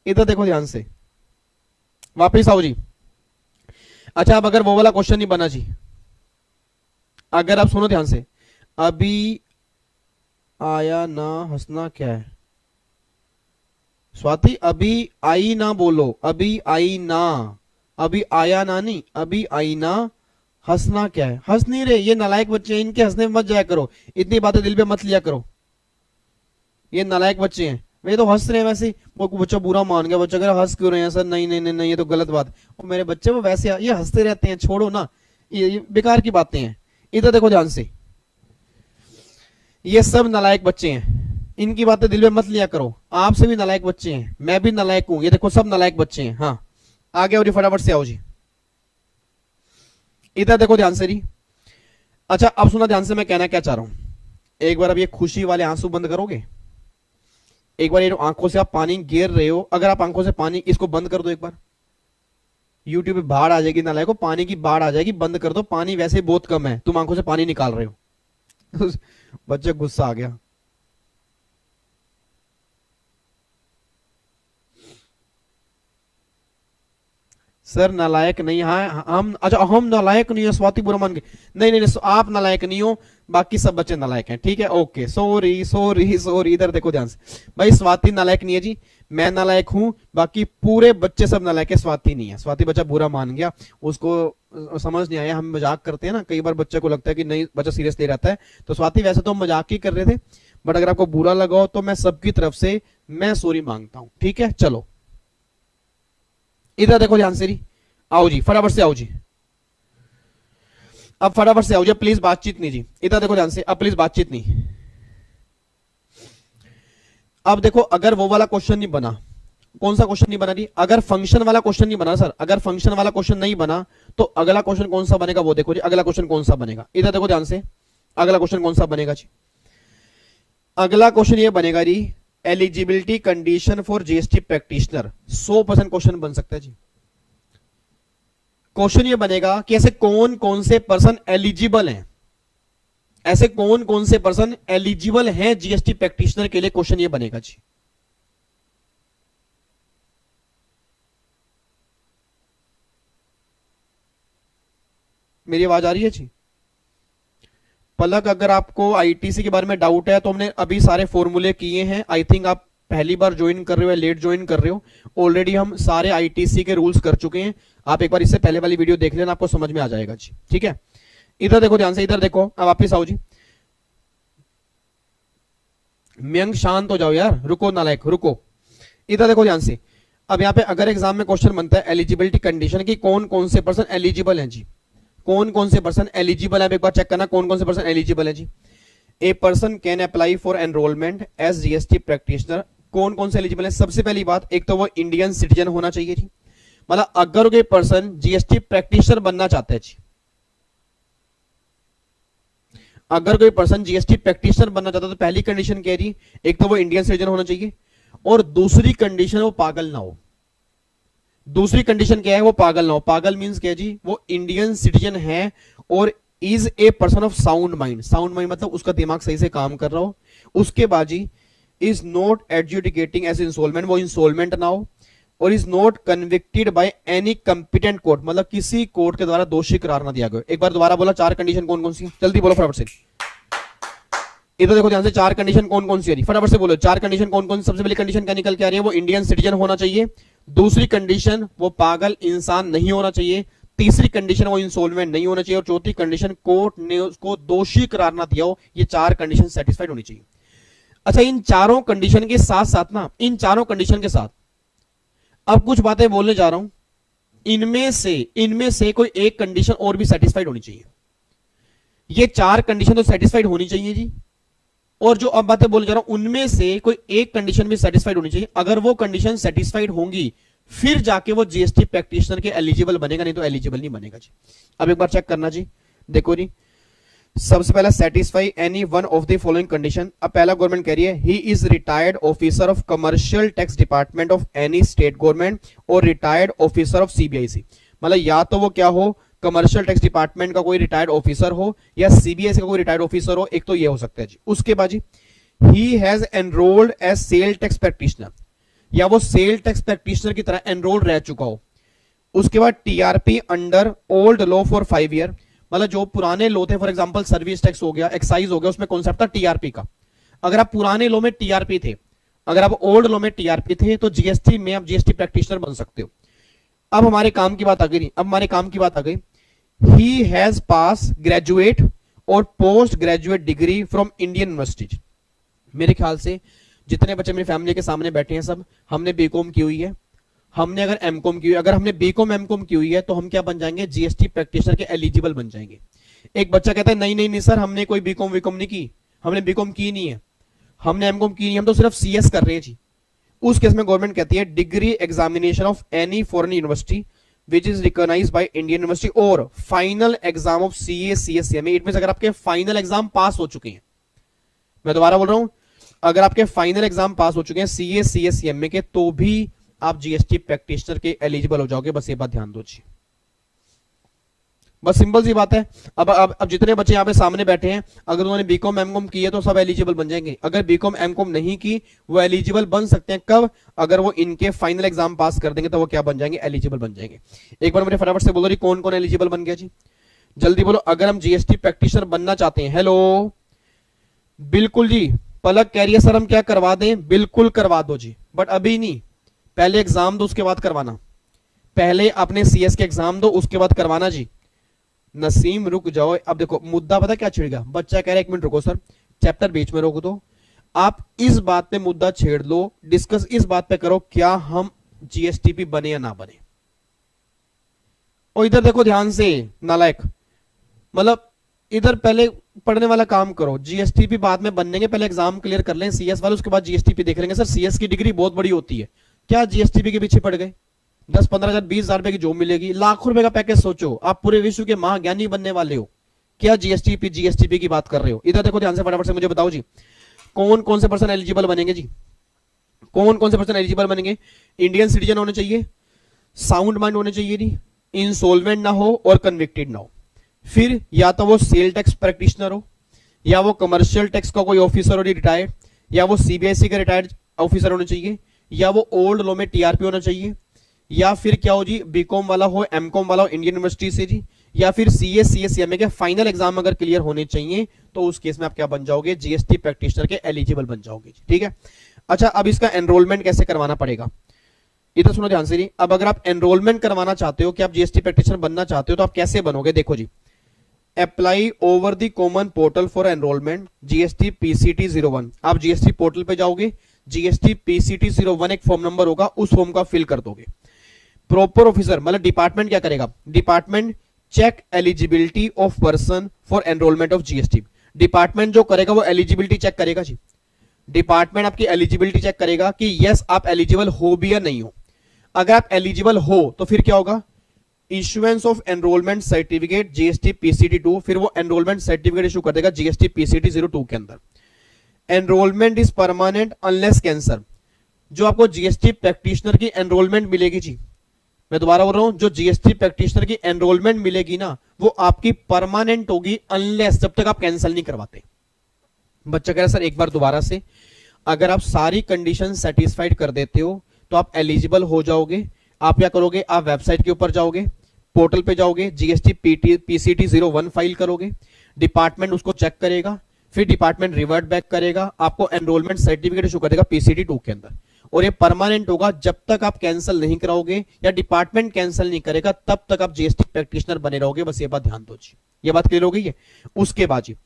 इधर देखो ध्यान से, वापिस आओ जी। अच्छा, अब अगर वो वाला क्वेश्चन नहीं बना जी, अगर आप सुनो ध्यान से, अभी आया ना हंसना क्या है? स्वाति अभी आई ना बोलो, अभी आई ना, अभी आया ना नहीं, अभी आई ना, हंसना क्या है? हंस नहीं रहे, ये नालायक बच्चे हैं, इनके हंसने में मत जाया करो, इतनी बातें दिल पे मत लिया करो, ये नालायक बच्चे हैं। वे तो हंस रहे हैं वैसे, वो बच्चा बुरा मान गया, बच्चा कह रहा हंस क्यों रहे हैं सर? नहीं नहीं नहीं नहीं, ये तो गलत बात है। और मेरे बच्चे वो वैसे ये हंसते रहते हैं, छोड़ो ना, ये बेकार की बातें हैं। इधर देखो ध्यान से, ये सब नालायक बच्चे हैं, इनकी बातें दिल में मत लिया करो। आपसे भी नालायक बच्चे हैं, मैं भी नालायक हूं, ये देखो सब नालायक बच्चे हैं। हाँ आगे आओ जी, फटाफट से आओ जी। इधर देखो ध्यान से जी। अच्छा अब सुना ध्यान से, मैं कहना क्या चाह रहा हूं, एक बार अब ये खुशी वाले आंसू बंद करोगे? एक बार ये आंखों से आप पानी गिर रहे हो, अगर आप आंखों से पानी, इसको बंद कर दो एक बार, यूट्यूब पे बाढ़ आ जाएगी, नालायक को पानी की बाढ़ आ जाएगी, बंद कर दो। पानी वैसे बहुत कम है, तुम आंखों से पानी निकाल रहे हो। बच्चे गुस्सा आ गया। सर नालायक नहीं, हाँ हम, अच्छा हम नालायक नहीं है, स्वाति बुरा मान के, नहीं नहीं नहीं, आप नालायक नहीं हो, बाकी सब बच्चे नालायक हैं, ठीक है, ओके, सॉरी सॉरी सॉरी। इधर देखो ध्यान से भाई, स्वाति नालायक नहीं है जी, मैं नालायक हूं, बाकी पूरे बच्चे सब नालायक है, स्वाति नहीं है। स्वाति बच्चा बुरा मान गया, उसको समझ नहीं आया, हम मजाक करते हैं ना, कई बार बच्चे को लगता है कि नहीं बच्चा सीरियस ले रहता है, तो स्वाति वैसे तो हम मजाक ही कर रहे थे, बट अगर आपको बुरा लगा हो तो मैं सबकी तरफ से मैं सॉरी मांगता हूं, ठीक है। चलो इधर देखो ध्यान से जी, आओ जी फटाफट से आओ जी, अब फटाफट से आओ जी, प्लीज बातचीत नहीं जी। इधर देखो ध्यान से, अब प्लीज बातचीत नहीं। अब देखो, अगर वो वाला क्वेश्चन नहीं बना, कौन सा क्वेश्चन नहीं बना जी? अगर फंक्शन वाला क्वेश्चन नहीं बना सर, अगर फंक्शन वाला क्वेश्चन नहीं बना तो अगला क्वेश्चन कौन सा बनेगा वो देखो जी। अगला क्वेश्चन कौन सा बनेगा, इधर देखो ध्यान से, अगला क्वेश्चन कौन सा बनेगा जी? अगला क्वेश्चन ये बनेगा जी, eligibility condition for GST practitioner. 100% question बन सकता है जी। क्वेश्चन ये बनेगा कि ऐसे कौन कौन से पर्सन एलिजिबल हैं, ऐसे कौन कौन से पर्सन एलिजिबल हैं जीएसटी प्रैक्टिशनर के लिए, क्वेश्चन ये बनेगा जी। मेरी आवाज आ रही है जी? पलक, अगर आपको आईटीसी के बारे में डाउट है तो हमने अभी सारे फॉर्मूले किए हैं। आई थिंक आप पहली बार ज्वाइन कर रहे हो या लेट ज्वाइन कर रहे हो। ऑलरेडी हम सारे आईटीसी के रूल्स कर चुके हैं। आप एक बार इससे पहले वाली वीडियो देख लेना, आपको समझ में आ जाएगा जी। ठीक है, इधर देखो ध्यान से, इधर देखो। अब वापिस आओ जी। मयंक शांत हो जाओ यार, रुको नालायक, रुको। इधर देखो ध्यान से। अब यहाँ पे अगर एग्जाम में क्वेश्चन बनता है एलिजिबिलिटी कंडीशन की, कौन कौन से पर्सन एलिजिबल हैं जी, कौन कौन से पर्सन एलिजिबल है, एक बार चेक करना कौन कौन से पर्सन एलिजिबल है जी। A person can apply for enrolment as GST practitioner. कौन कौन से एलिजिबल है? सबसे पहली बात, एक तो वो इंडियन सिटीजन होना चाहिए जी। मतलब अगर कोई पर्सन जीएसटी प्रैक्टिशनर बनना चाहता है जी, अगर कोई पर्सन जीएसटी प्रैक्टिशनर बनना चाहता है तो पहली कंडीशन क्या है जी? एक तो वो इंडियन सिटीजन होना चाहिए, और दूसरी कंडीशन वो पागल ना हो। दूसरी कंडीशन क्या है? वो पागल ना हो। पागल मींस क्या है जी? वो इंडियन सिटीजन है और is a person of sound mind. Sound mind मतलब उसका दिमाग सही से काम कर रहा हो। उसके बाद जी, is not adjudicating as instalment, वो इंस्टॉलमेंट ना हो, और is not convicted by any competent court, मतलब किसी कोर्ट के द्वारा दोषी करार ना दिया गया। एक बार दोबारा बोला, चार कंडीशन कौन कौन सी? जल्दी बोलो फटाफट से। इधर देखो ध्यान से, चार कंडीशन कौन कौन सी आ रही, फटाफट से बोलो। चार कंडीशन कौन कौन सी? सबसे पहली कंडीशन क्या निकल के आ रही है? वो इंडियन सिटीजन होना चाहिए। दूसरी कंडीशन, वो पागल इंसान नहीं होना चाहिए। तीसरी कंडीशन, वो इंसॉल्वेंट नहीं होना चाहिए। और चौथी कंडीशन, कोर्ट ने उसको दोषी करार ना दिया हो। ये चार कंडीशन सेटिस्फाइड होनी चाहिए। अच्छा, इन चारों कंडीशन के साथ साथ ना, इन चारों कंडीशन के साथ अब कुछ बातें बोलने जा रहा हूं। इनमें से कोई एक कंडीशन और भी सेटिस्फाइड होनी चाहिए। ये चार कंडीशन तो सेटिस्फाइड होनी चाहिए जी, और जो अब बातें बोलने जा रहा हूं उनमें से कोई एक कंडीशन भी सेटिस्फाइड होनी चाहिए। अगर वो कंडीशन सेटिस्फाइड होंगी फिर जाके वो जीएसटी प्रैक्टिशनर के एलिजिबल बनेगा, नहीं तो एलिजिबल नहीं बनेगा जी। अब एक बार चेक करना जी। देखो जी, सबसे पहला, satisfy any one of the following condition. अब पहला गवर्नमेंट कह रही है he is retired officer of commercial tax department of any state government और रिटायर्ड ऑफिसर ऑफ सीबीआईसी। मतलब या तो वो क्या हो, कमर्शियल टैक्स डिपार्टमेंट का कोई रिटायर्ड ऑफिसर हो, या सीबीआईसी का कोई रिटायर्ड ऑफिसर हो। एक तो ये हो सकता है जी। उसके बाद जी, he has enrolled as sale tax practitioner, या वो सेल टैक्स प्रैक्टिशनर की तरह एनरोल रह चुका हो। उसके बाद TRP under old law for 5 year, मतलब जो पुराने लॉ थे, फॉर एग्जांपल सर्विस टैक्स हो गया, एक्साइज हो गया, उसमें कॉन्सेप्ट था टीआरपी का। अगर आप पुराने लॉ में टीआरपी थे, अगर आप ओल्ड लॉ में टीआरपी थे, तो जीएसटी में आप जीएसटी प्रैक्टिशनर बन सकते हो। अब हमारे काम की बात आ गई, अब हमारे काम की बात आ गई। ही हैज पास ग्रेजुएट और post graduate degree from Indian universities. मेरे ख्याल से जितने बच्चे मेरी फैमिली के सामने बैठे हैं सब, हमने बीकॉम की हुई है, हमने अगर एमकॉम की हुई है। अगर हमने बीकॉम एमकॉम की हुई है तो हम क्या बन जाएंगे? जीएसटी प्रैक्टिशनर के एलिजिबल बन जाएंगे। एक बच्चा कहता है नहीं नहीं नहीं सर, हमने कोई बीकॉम वीकॉम नहीं की, हमने बीकॉम की नहीं है, हमने एमकॉम की नहीं है, हम तो सिर्फ सीएस कर रहे हैं जी। उस केस में गवर्नमेंट कहती है degree examination of any foreign university which is recognized by Indian university और final exam of CA CS CMA. It means अगर आपके फाइनल एग्जाम पास हो चुके हैं, मैं दोबारा बोल रहा हूं, अगर आपके फाइनल एग्जाम पास हो चुके हैं सीए सीएससीएमए के, तो भी आप जीएसटी प्रैक्टिशनर के एलिजिबल हो जाओगे। बस ये बात ध्यान दो जी, बस सिंपल सी बात है। अब जितने बच्चे यहाँ पे सामने बैठे हैं, अगर उन्होंने बीकॉम एमकॉम की है तो सब एलिजिबल बन जाएंगे। अगर बीकॉम एमकॉम नहीं की, वो एलिजिबल बन सकते हैं कब? अगर वो इनके फाइनल एग्जाम पास कर देंगे तो वो क्या बन जाएंगे? एलिजिबल बन जाएंगे। एक बार मुझे फटाफट से बोलो जी, कौन कौन एलिजिबल बन गया जी? जल्दी बोलो। अगर हम जीएसटी प्रैक्टिशनर बनना चाहते हैं, हेलो, बिल्कुल जी। पलक कह रही है सर हम क्या करवा दें? बिल्कुल करवा दो जी, बट अभी नहीं, पहले एग्जाम दो उसके बाद करवाना। पहले अपने सीएस के एग्जाम दो उसके बाद करवाना जी। नसीम रुक जाओ। अब देखो मुद्दा पता क्या छेड़ेगा? बच्चा कह रहा है 1 मिनट रुको सर, चैप्टर बीच में रोक दो, आप इस बात पे मुद्दा छेड़ लो, डिस्कस इस बात पे करो क्या हम जीएसटीपी बने या ना बने। और इधर देखो ध्यान से नालायक, मतलब इधर पहले पढ़ने वाला काम करो। जीएसटीपी बाद में बनने के, पहले एग्जाम क्लियर कर लें सीएस वाले, उसके बाद जीएसटीपी देख लेंगे। सर सीएस की डिग्री बहुत बड़ी होती है, क्या जीएसटीपी के पीछे पड़ गए? 10-15 हजार 20 हजार रुपए की जॉब मिलेगी, लाखों रुपए का पैकेज। सोचो आप पूरे विश्व के महाज्ञानी बनने वाले हो, क्या जीएसटीपी की बात कर रहे हो? इधर देखो ध्यान से, फटाफट से मुझे बताओ जी, कौन कौन से पर्सन एलिजिबल बनेंगे जी? कौन कौन से पर्सन एलिजिबल बनेंगे? इंडियन सिटीजन होने चाहिए, साउंड माइंड होने चाहिए जी, इंसॉल्वेंट ना हो और कन्विक्टेड ना हो। फिर या तो वो सेल टैक्स प्रैक्टिशनर हो, या वो कमर्शियल टैक्स का कोई ऑफिसर हो रिटायर्ड, या वो सीबीआईसी का रिटायर्ड ऑफिसर होने चाहिए, या वो ओल्ड लॉ में टीआरपी होना चाहिए, या फिर क्या हो जी बीकॉम वाला हो, एमकॉम वाला हो इंडियन यूनिवर्सिटी से जी, या फिर सीएस सीएससीएमए के फाइनल एग्जाम अगर क्लियर होने चाहिए तो उस केस में आप क्या बन जाओगे, जीएसटी प्रैक्टिशनर के एलिजिबल बन जाओगे। ठीक है, अच्छा अब इसका एनरोलमेंट कैसे करवाना पड़ेगा, इधर सुनो ध्यान से। अब अगर आप एनरोलमेंट करवाना चाहते हो कि आप जीएसटी प्रैक्टिशनर बनना चाहते हो तो आप कैसे बनोगे, देखो जी, apply over the common portal for enrollment GST PCT 01। आप जीएसटी पोर्टल पे जाओगे, जीएसटी पीसीटी 01 एक फॉर्म नंबर होगा, उस फॉर्म का फिल कर दोगे। प्रॉपर ऑफिसर मतलब डिपार्टमेंट क्या करेगा, department check eligibility of person for enrolment of GST. Department जो करेगा वो एलिजिबिलिटी चेक करेगा जी, डिपार्टमेंट आपकी एलिजिबिलिटी चेक करेगा कि यस आप एलिजिबल हो भी या नहीं हो। अगर आप एलिजिबल हो तो फिर क्या होगा, issuance of enrolment certificate GST PCT 2, फिर वो एनरोलमेंट सर्टिफिकेट इशू कर देगा जीएसटी पीसीटी 02 के अंदर। Enrolment is permanent unless cancer. जो आपको जीएसटी प्रैक्टिशनर की एनरोलमेंट मिलेगी जी, मैं दोबारा बोल रहा हूं, जो जीएसटी प्रैक्टिशनर की एनरोलमेंट मिलेगी ना वो आपकी परमानेंट होगी अनलेस, जब तक आप कैंसिल नहीं करवाते। बच्चा कह रहा है सर एक बार दोबारा से, अगर आप सारी कंडीशन सेटिस्फाइड कर देते हो तो आप एलिजिबल हो जाओगे। आप क्या करोगे, आप वेबसाइट के ऊपर जाओगे, पोर्टल पे जाओगे, जीएसटी पीसीटी 01 फाइल करोगे, डिपार्टमेंट उसको चेक करेगा, फिर डिपार्टमेंट रिवर्ट बैक करेगा, आपको एनरोलमेंट सर्टिफिकेट इशू कर देगा पीसीटी 2 के अंदर, और ये परमानेंट होगा जब तक आप कैंसिल नहीं कराओगे या डिपार्टमेंट कैंसिल नहीं करेगा तब तक आप जीएसटी प्रैक्टिशनर बने रहोगे। बस ये बात ध्यान दो जी, ये बात क्लियर हो गई है। उसके बाद जी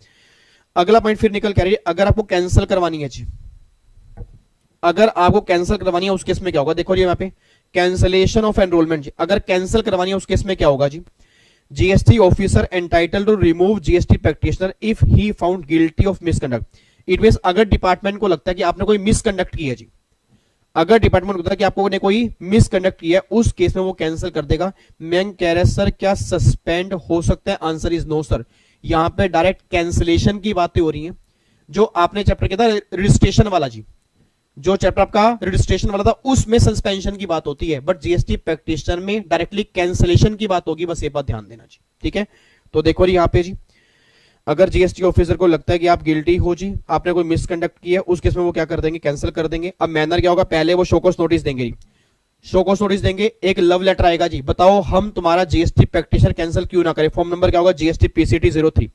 अगला पॉइंट फिर निकल के आ रही है, अगर आपको कैंसिल करवानी है जी, अगर आपको कैंसिल करवानी है उस केस में क्या होगा, देखो जी यहाँ पे कैंसिलेशन ऑफ एनरोलमेंट जी, अगर कैंसिल करवानी है उस केस में क्या होगा जी, GST officer entitle to remove GST practitioner if he found guilty of misconduct. It means अगर डिपार्टमेंट को लगता है कि आपने कोई मिसकंडक्ट किया है जी, अगर डिपार्टमेंट को लगता है कि आपको ने कोई मिसकंडक्ट किया है उस केस में वो कैंसिल कर देगा। मैं कह रहा सर क्या सस्पेंड हो सकता है, आंसर इज नो सर। यहां पे डायरेक्ट कैंसिलेशन की बातें हो रही हैं। जो आपने चैप्टर किया था रजिस्ट्रेशन वाला जी, जो चैप्टर आपका रजिस्ट्रेशन वाला था उसमें सस्पेंशन की बात होती है, बट जीएसटी प्रैक्टिशनर में डायरेक्टली कैंसिलेशन की बात होगी, बस ये बात ध्यान देना जी। ठीक है, तो देखो जी यहाँ पे जी, अगर जीएसटी ऑफिसर को लगता है कि आप गिल्टी हो जी, आपने कोई मिसकंडक्ट किया उस केस में वो क्या कर देंगे, कैंसिल कर देंगे। अब मैनर क्या होगा, पहले वो शोकॉज नोटिस देंगे जी, शोकॉज नोटिस देंगे, एक लव लेटर आएगा जी, बताओ हम तुम्हारा जीएसटी प्रैक्टिशनर कैंसिल क्यों ना करें। फॉर्म नंबर क्या होगा, जीएसटी पीसीटी 03।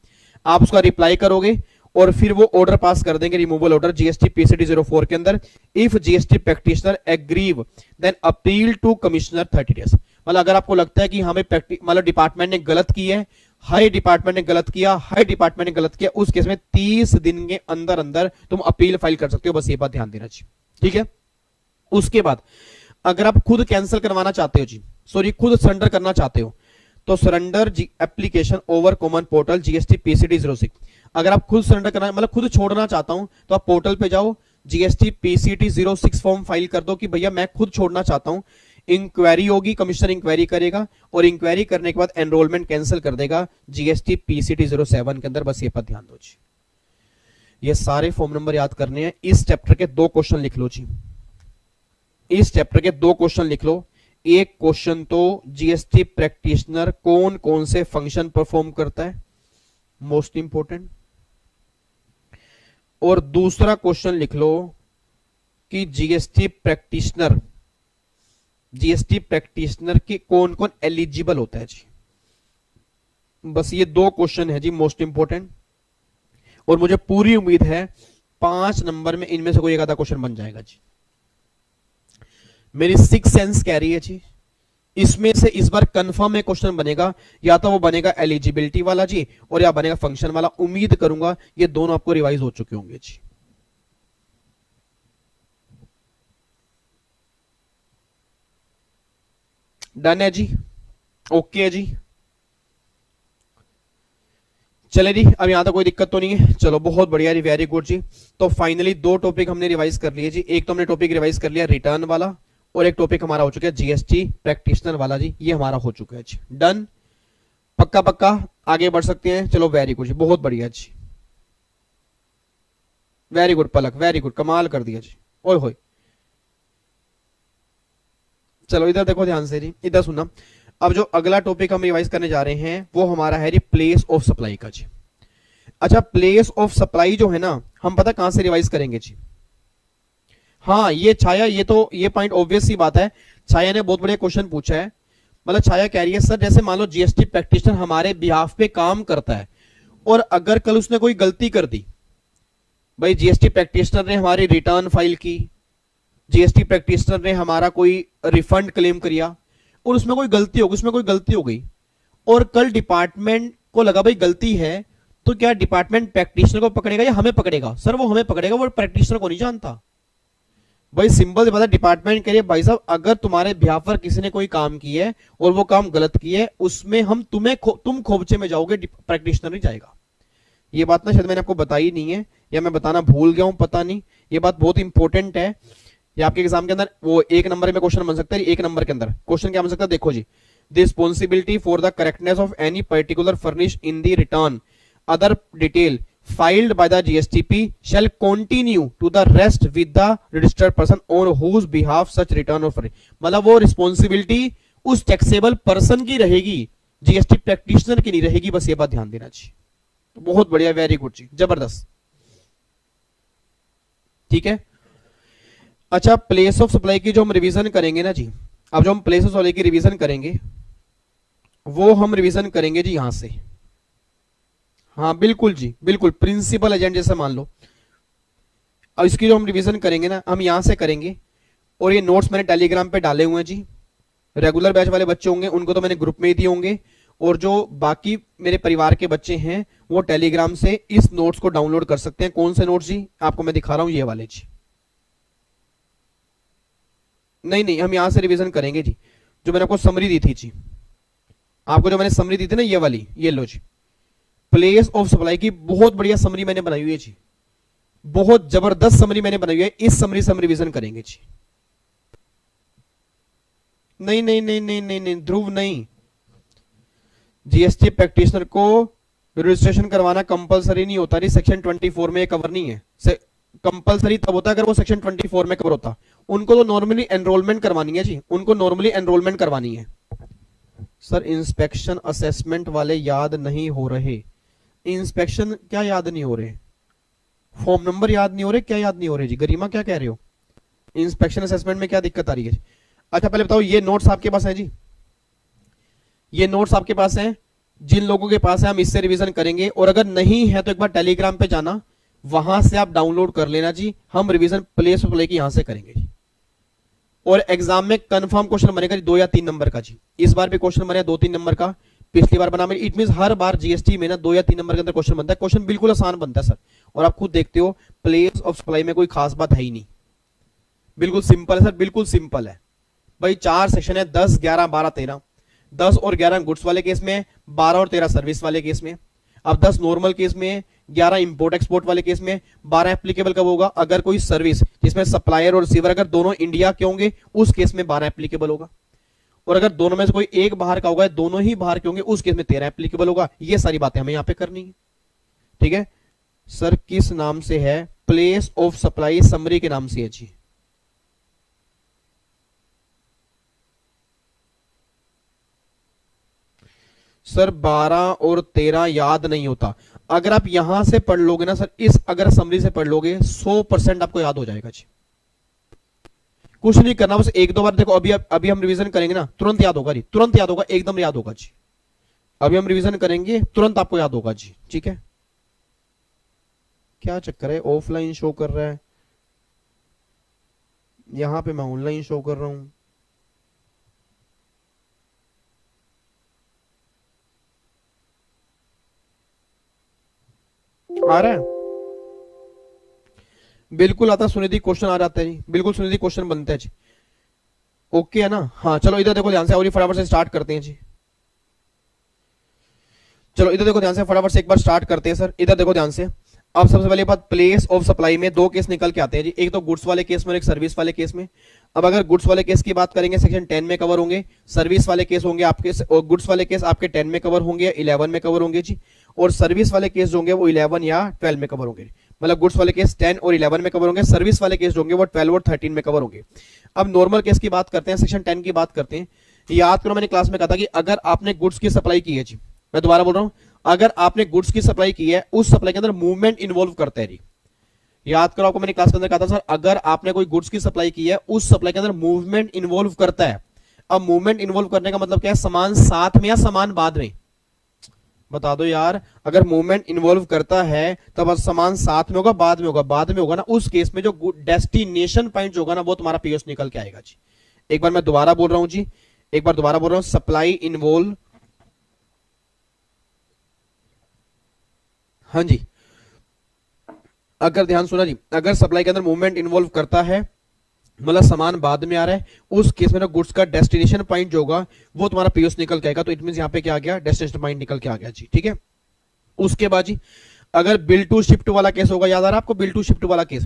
आप उसका रिप्लाई करोगे और फिर वो ऑर्डर पास कर देंगे, रिमूवल ऑर्डर जीएसटी पीसीटी 04 के अंदर। If GST practitioner aggrieve then appeal to commissioner 30 days. मतलब अगर आपको लगता है कि हमें मतलब डिपार्टमेंट ने गलत की है, हाई डिपार्टमेंट ने गलत किया, हाई डिपार्टमेंट ने गलत किया, उस केस में 30 दिन के अंदर अंदर तुम अपील फाइल कर सकते हो। बस ये बात ध्यान देना चाहिए। ठीक है, उसके बाद अगर आप खुद कैंसिल करवाना चाहते हो जी, सॉरी खुद सरेंडर करना चाहते हो, तो surrender application over common portal GST PCT 06। अगर आप खुद सरेंडर करना मतलब खुद छोड़ना चाहता हूं तो आप पोर्टल पे जाओ, जीएसटी पीसीटी 06 फॉर्म फाइल कर दो कि भैया मैं खुद छोड़ना चाहता हूं। इंक्वायरी होगी, कमिश्नर इंक्वायरी करेगा और इंक्वायरी करने के बाद एनरोलमेंट कैंसिल कर देगा जीएसटी पीसीटी 07 के अंदर। बस ये पर ध्यान दो जी, ये सारे फॉर्म नंबर याद करने हैं। इस चैप्टर के 2 क्वेश्चन लिख लो जी, इस चैप्टर के 2 क्वेश्चन लिख लो। एक क्वेश्चन तो जीएसटी प्रैक्टिशनर कौन कौन से फंक्शन परफॉर्म करता है, मोस्ट इंपोर्टेंट, और दूसरा क्वेश्चन लिख लो कि जीएसटी प्रैक्टिशनर के कौन कौन एलिजिबल होता है जी। बस ये 2 क्वेश्चन है जी मोस्ट इंपोर्टेंट, और मुझे पूरी उम्मीद है 5 नंबर में इनमें से कोई एक आधा क्वेश्चन बन जाएगा जी। मेरी 6 सेंस कह रही है जी, इसमें से इस बार कंफर्म एक क्वेश्चन बनेगा, या तो वो बनेगा एलिजिबिलिटी वाला जी और या बनेगा फंक्शन वाला। उम्मीद करूंगा ये दोनों आपको रिवाइज हो चुके होंगे जी। डन है जी, ओके है जी, चले जी। अब यहां तक कोई दिक्कत तो नहीं है, चलो बहुत बढ़िया जी, वेरी गुड जी। तो फाइनली 2 टॉपिक हमने रिवाइज कर लिए जी। एक तो हमने टॉपिक रिवाइज कर लिया रिटर्न वाला, और एक टॉपिक हमारा हो चुका है जीएसटी प्रैक्टिशनर वाला जी, ये हमारा हो चुका है जी। डन, पक्का पक्का आगे बढ़ सकते हैं। चलो वेरी गुड जी, बहुत बढ़िया जी, वेरी गुड पलक, वेरी गुड, कमाल कर दिया जी, ओए होए। चलो इधर देखो ध्यान से जी, इधर सुनना। अब जो अगला टॉपिक हम रिवाइज करने जा रहे हैं वो हमारा है जी प्लेस ऑफ सप्लाई का जी। अच्छा, प्लेस ऑफ सप्लाई जो है ना, हम पता कहां से रिवाइज करेंगे जी। हाँ ये छाया, ये पॉइंट ऑब्वियस सी बात है, छाया ने बहुत बढ़िया क्वेश्चन पूछा है। मतलब छाया कह रही है सर जैसे मान लो जीएसटी प्रैक्टिशनर हमारे बिहाफ पे काम करता है और अगर कल उसने कोई गलती कर दी, भाई जीएसटी प्रैक्टिशनर ने हमारी रिटर्न फाइल की, जीएसटी प्रैक्टिशनर ने हमारा कोई रिफंड क्लेम किया और उसमें कोई गलती हो गई और कल डिपार्टमेंट को लगा भाई गलती है, तो क्या डिपार्टमेंट प्रैक्टिशनर को पकड़ेगा या हमें पकड़ेगा? सर वो हमें पकड़ेगा, वो प्रैक्टिशनर को नहीं जानता। भाई सिंपल बात है, डिपार्टमेंट कह रही है भाई साहब अगर तुम्हारे बिहाफ पर किसी ने कोई काम किया है और वो काम गलत किया है उसमें हम तुम खोपचे में जाओगे, प्रैक्टिशनर नहीं जाएगा। ये बात ना शायद मैंने आपको बताई नहीं है या मैं बताना भूल गया हूं, पता नहीं। ये बात बहुत इंपॉर्टेंट है। ये आपके एग्जाम के अंदर वो 1 नंबर में क्वेश्चन बन सकता है। 1 नंबर के अंदर क्वेश्चन क्या बन सकता है, देखो जी, the responsibility for the correctness of any particular furnish in the return other detail filed by the GSTP shall continue to the rest with the registered person on whose behalf such return or furnish। मतलब वो responsibility उस taxable person की रहेगी, GST practitioner की नहीं रहेगी। बस ये बात ध्यान देना चाहिए। तो बहुत बढ़िया, वेरी गुड जी, जबरदस्त। ठीक है, अच्छा प्लेस ऑफ सप्लाई की जो हम रिवीजन करेंगे ना जी, अब जो हम प्लेस ऑफ सप्लाई की रिवीजन करेंगे वो हम रिवीजन करेंगे जी यहां से। हाँ बिल्कुल जी, बिल्कुल प्रिंसिपल एजेंट जैसे मान लो। अब इसकी जो हम रिवीजन करेंगे ना हम यहां से करेंगे और ये नोट्स मैंने टेलीग्राम पे डाले हुए हैं जी। रेगुलर बैच वाले बच्चे होंगे उनको तो मैंने ग्रुप में ही दिए होंगे और जो बाकी मेरे परिवार के बच्चे हैं वो टेलीग्राम से इस नोट्स को डाउनलोड कर सकते हैं। कौन से नोट्स जी, आपको मैं दिखा रहा हूं, ये वाले जी। नहीं हम यहां से रिवीजन करेंगे जी। जो मैंने आपको समरी दी थी जी, आपको जो मैंने समरी दी थी ना ये वाली, ये लो जी, प्लेस ऑफ सप्लाई की बहुत बढ़िया समरी मैंने बनाई हुई है जी, बहुत जबरदस्त समरी मैंने बनाई हुई है। इस समरी से हम रिवीजन करेंगे जी। नहीं ध्रुव नहीं, जीएसटी प्रैक्टिशनर को रजिस्ट्रेशन करवाना कंपलसरी नहीं होता। सेक्शन 24 में कवर नहीं है। कंपलसरी तब होता है अगर वो सेक्शन 24 में कवर होता। उनको तो नॉर्मली एनरोलमेंट करवानी है जी, उनको नॉर्मली एनरोलमेंट करवानी है। सर इंस्पेक्शन असेसमेंट वाले याद नहीं हो रहे। इंस्पेक्शन क्या याद नहीं हो रहे? फॉर्म नंबर याद नहीं हो रहे? क्या याद नहीं हो रहे जी? गरिमा क्या कह रहे हो? इंस्पेक्शन असेसमेंट में क्या दिक्कत आ रही है? अच्छा पहले बताओ, ये नोट्स आपके पास है जी? ये नोट्स आपके पास हैं? जिन लोगों के पास है हम इससे रिवीजन करेंगे और अगर नहीं है तो एक बार टेलीग्राम पे जाना, वहां से आप डाउनलोड कर लेना जी। हम रिवीजन प्लेस ऑफ प्ले की यहां से करेंगे जी। और एग्जाम में कंफर्म क्वेश्चन बनेगा 2 या 3 नंबर का जी। इस बार भी क्वेश्चन बने 2-3 नंबर का, पिछली बार बना। It means her bar GST में ना 2 या 3 नंबर के अंदर क्वेश्चन बनता है। क्वेश्चन बिल्कुल आसान बनता है सर, और आप खुद देखते हो प्लेस ऑफ सप्लाई में कोई खास बात है ही नहीं, बिल्कुल सिंपल है सर, बिल्कुल सिंपल है भाई। 4 सेक्शन है, 10, 11, 12, 13। 10 और 11 गुड्स वाले केस में, 12 और 13 सर्विस वाले केस में। अब 10 नॉर्मल केस में, 11 इंपोर्ट एक्सपोर्ट वाले केस में, 12 एप्लीकेबल कब होगा? अगर कोई सर्विस जिसमें सप्लायर और रिसीवर अगर दोनों इंडिया के होंगे उस केस में 12 एप्लीकेबल होगा। और अगर दोनों में से कोई एक बाहर का होगा, दोनों ही बाहर के होंगे, उस केस में 13 एप्लीकेबल होगा। ये सारी बातें हमें यहां पे करनी है। ठीक है सर, किस नाम से है? प्लेस ऑफ सप्लाई समरी के नाम से है जी। सर 12 और 13 याद नहीं होता। अगर आप यहां से पढ़ लोगे ना सर, इस अगर समरी से पढ़ लोगे 100% आपको याद हो जाएगा जी। कुछ नहीं करना, बस 1-2 बार देखो। अभी हम रिवीजन करेंगे ना, तुरंत याद होगा जी, तुरंत याद होगा, एकदम याद होगा जी। अभी हम रिवीजन करेंगे, तुरंत आपको याद होगा जी। ठीक है, क्या चक्कर है? ऑफलाइन शो कर रहा है, यहां पे मैं ऑनलाइन शो कर रहा हूं। आ रहा है? बिल्कुल आता, सुनिधि क्वेश्चन आ जाता है जी, बिल्कुल सुनिधि क्वेश्चन बनता है जी। ओके है ना? हाँ चलो इधर देखो ध्यान से, और फटाफट से स्टार्ट करते हैं जी। चलो इधर देखो ध्यान से, फटाफट से एक बार स्टार्ट करते हैं सर। इधर देखो ध्यान से। अब सबसे पहले बात, प्लेस ऑफ सप्लाई में 2 केस निकल के आते हैं जी, एक तो गुड्स वाले केस में और एक सर्विस वाले केस में। अब अगर गुड्स वाले केस की बात करेंगे सेक्शन 10 में कवर होंगे, सर्विस वाले केस होंगे आपके, और गुड्स वाले केस आपके 10 में कवर होंगे या 11 में कवर होंगे जी, और सर्विस वाले केस जो होंगे वो 11 या 12 में कवर होंगे। मतलब गुड्स वाले केस 10 और 11 में कवर होंगे, सर्विस वाले केस जो होंगे वो 12 और 13 में कवर होंगे। अब नॉर्मल केस की बात करते हैं, सेक्शन 10 की बात करते हैं। याद करो मैंने क्लास में कहा था कि अगर आपने गुड्स की सप्लाई की है जी, मैं दोबारा बोल रहा हूं, अगर आपने गुड्स की सप्लाई की है, उस सप्लाई के अंदर मूवमेंट इन्वॉल्व करता है जी। याद करो, आपको मैंने क्लास के अंदर कहा था सर, अगर आपने कोई गुड्स की सप्लाई की है, उस सप्लाई के अंदर मूवमेंट इन्वॉल्व करता है। अब मूवमेंट इन्वॉल्व करने का मतलब क्या है, सामान साथ में या सामान बाद में, बता दो यार। अगर मूवमेंट इन्वॉल्व करता है तब सामान साथ में होगा बाद में होगा, बाद में होगा ना, उस केस में जो डेस्टिनेशन पॉइंट होगा ना वो तुम्हारा पीओएस निकल के आएगा जी। एक बार मैं दोबारा बोल रहा हूं जी, एक बार दोबारा बोल रहा हूं, सप्लाई इन्वॉल्व, हाँ जी, अगर ध्यान सुना जी, अगर सप्लाई के अंदर मूवमेंट इन्वॉल्व करता है मतलब सामान बाद में आ रहा है, उस केस में ना गुड्स का डेस्टिनेशन पॉइंट जो होगा वो तुम्हारा पीओएस निकल के आएगा। तो इट मींस यहां पे क्या आ गया, डेस्टिनेशन पॉइंट निकल के आ गया जी, ठीक है। उसके बाद जी अगर बिल टू शिफ्ट वाला केस होगा, याद आ रहा है आपको बिल टू शिफ्ट वाला केस,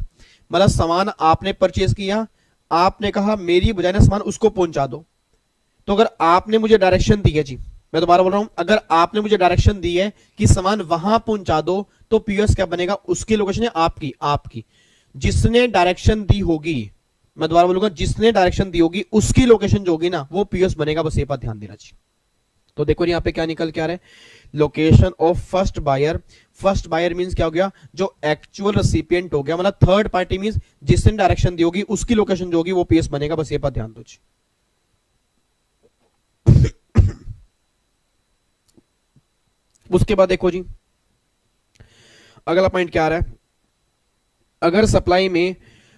मतलब सामान आपने परचेज किया, आपने कहा मेरी बजाय ना सामान उसको पहुंचा दो, तो अगर आपने मुझे डायरेक्शन दी है जी, मैं दोबारा बोल रहा हूं, अगर आपने मुझे डायरेक्शन दी है कि सामान वहां पहुंचा दो तो पीओएस क्या बनेगा, उसकी लोकेशन है आपकी, आपकी जिसने डायरेक्शन दी होगी, मैं दोबारा बोलूंगा जिसने डायरेक्शन दी होगी उसकी लोकेशन जो होगी ना वो पीओएस बनेगा, बस ये बात ध्यान देना चाहिए। तो देखो यहां पे क्या निकल के आ रहा है, location of first buyer, first buyer means क्या हो गया, जो एक्चुअल रेसिपिएंट हो गया, मतलब थर्ड पार्टी मींस जिसने डायरेक्शन दी होगी उसकी लोकेशन जो होगी वो पीओएस बनेगा, बस ये बात ध्यान दो। उसके बाद देखो जी अगला पॉइंट क्या आ रहा है, अगर सप्लाई में,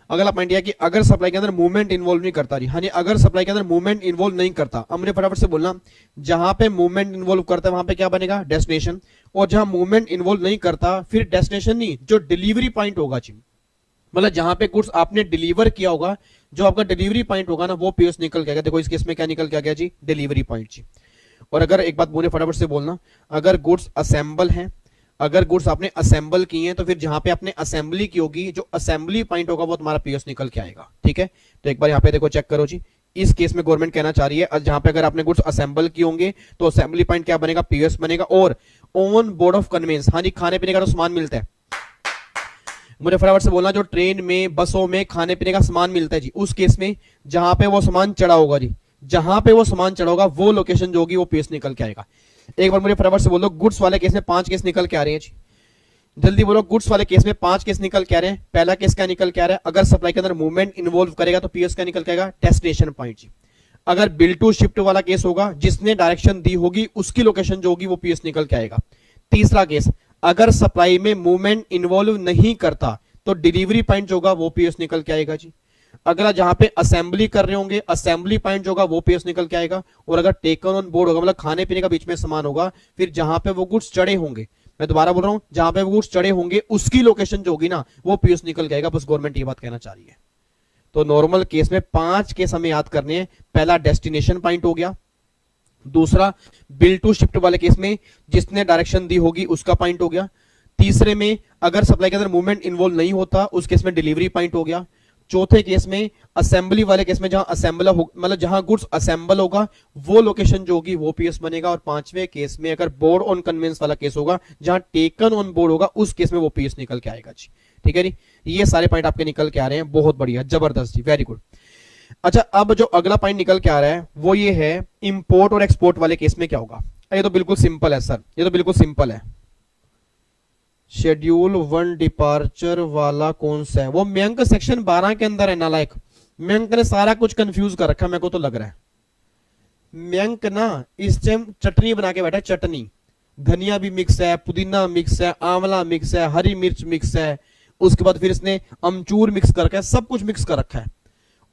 अगला पॉइंट यह कि अगर सप्लाई के अंदर मूवमेंट इन्वॉल्व नहीं करता जी, हाँ जी, अगर सप्लाई के अंदर मूवमेंट इन्वॉल्व नहीं करता, अब मुझे फटाफट से बोलना, जहां पे मूवमेंट इन्वॉल्व करता है वहां पे क्या बनेगा, डेस्टिनेशन, और जहां मूवमेंट इन्वॉल्व नहीं करता फिर डेस्टिनेशन नहीं, जो डिलीवरी पॉइंट होगा जी, मतलब जहां पे गुड्स आपने डिलीवर किया होगा, जो आपका डिलीवरी पॉइंट होगा ना वो पीओएस निकल के आएगा। देखो इस केस में क्या निकल के आ गया जी, डिलीवरी पॉइंट जी। और अगर एक बात बोले फटाफट से बोलना, अगर गुड्स असेंबल हैं, अगर गुड्स आपने असेंबल किए हैं तो फिर जहां पे आपने असेंबली की होगी जो असेंबली पॉइंट होगा वो तुम्हारा पीओएस निकल के आएगा, ठीक है। तो एक बार यहां पे देखो चेक करो जी, इस केस में गवर्नमेंट कहना चाह रही है जहां पे अगर आपने गुड्स असेंबल किए होंगे तो असेंबली पॉइंट क्या बनेगा, पीओएस बनेगा। और ऑन बोर्ड ऑफ कन्वेंस, हाँ जी, खाने पीने का तो सामान मिलता है, मुझे फटाफट से बोलना, जो ट्रेन में बसों में खाने पीने का सामान मिलता है जी, उस केस में जहां पे वो सामान चढ़ा होगा जी, जहां पे वो सामान चढ़ा होगा वो लोकेशन जो होगी वो पीओएस निकल के आएगा। एक बार मुझे फटाफट से बोलो, गुड्स वाले केस में 5 केस निकल के आ रहे हैं जी, जल्दी बोलो, गुड्स वाले केस में 5 केस निकल के आ रहे हैं। पहला केस क्या निकल के आ रहा है, अगर सप्लाई के अंदर मूवमेंट इन्वॉल्व करेगा तो पीओएस क्या निकल के आएगा, डेस्टिनेशन पॉइंट जी। अगर बिल टू शिफ्ट वाला केस होगा, जिसने डायरेक्शन दी होगी उसकी लोकेशन जो होगी वो पीओएस निकल के आएगा। तीसरा केस, अगर सप्लाई में मूवमेंट इन्वॉल्व नहीं करता तो डिलीवरी पॉइंट जो होगा वो पीओएस निकल के आएगा जी। अगर जहां पे असेंबली कर रहे होंगे, असेंबली पॉइंट जो होगा वो पीओएस निकल के आएगा। और अगर टेकन ऑन बोर्ड होगा, मतलब खाने पीने का बीच में सामान होगा, फिर जहां पे वो गुड्स चढ़े होंगे, मैं दोबारा बोल रहा हूं, जहां पे वो गुड्स चढ़े होंगे उसकी लोकेशन जो होगी ना वो पीओएस निकल के आएगा। बस गवर्नमेंट ये बात कहना चाह रही है। तो नॉर्मल केस में 5 केस हमें याद करने हैं। पहला डेस्टिनेशन पॉइंट हो गया, दूसरा बिल टू शिफ्ट वाले केस में जिसने डायरेक्शन दी होगी उसका पॉइंट हो गया, तीसरे में अगर सप्लाई के अंदर मूवमेंट इन्वॉल्व नहीं होता उस केस में डिलीवरी पॉइंट हो गया, चौथे केस में असेंबली वाले केस में जहां असेंबल मतलब जहां गुड्स असेंबल होगा वो लोकेशन जो होगी वो पीओएस बनेगा। और पांचवें केस में अगर बोर्ड ऑन कन्वेंस वाला केस होगा, जहां टेकन ऑन बोर्ड होगा, उस केस में वो पीओएस निकल के आएगा जी, ठीक है जी। ये सारे पॉइंट आपके निकल के आ रहे हैं, बहुत बढ़िया, जबरदस्त जी, वेरी गुड। अच्छा, अब जो अगला पॉइंट निकल के आ रहा है वो ये है, इंपोर्ट और एक्सपोर्ट वाले केस में क्या होगा। ये तो बिल्कुल सिंपल है सर, ये तो बिल्कुल सिंपल है। शेड्यूल 1 डिपार्चर वाला कौन सा है, वो मयंक सेक्शन 12 के अंदर है। नालायक मयंक ने सारा कुछ कंफ्यूज कर रखा है, मेरे को तो लग रहा है। मयंक ना इस टाइम चटनी बना के बैठा है, चटनी, धनिया भी मिक्स है, पुदीना मिक्स है, आंवला मिक्स है, हरी मिर्च मिक्स है, उसके बाद फिर इसने अमचूर मिक्स कर रखा है, सब कुछ मिक्स कर रखा है।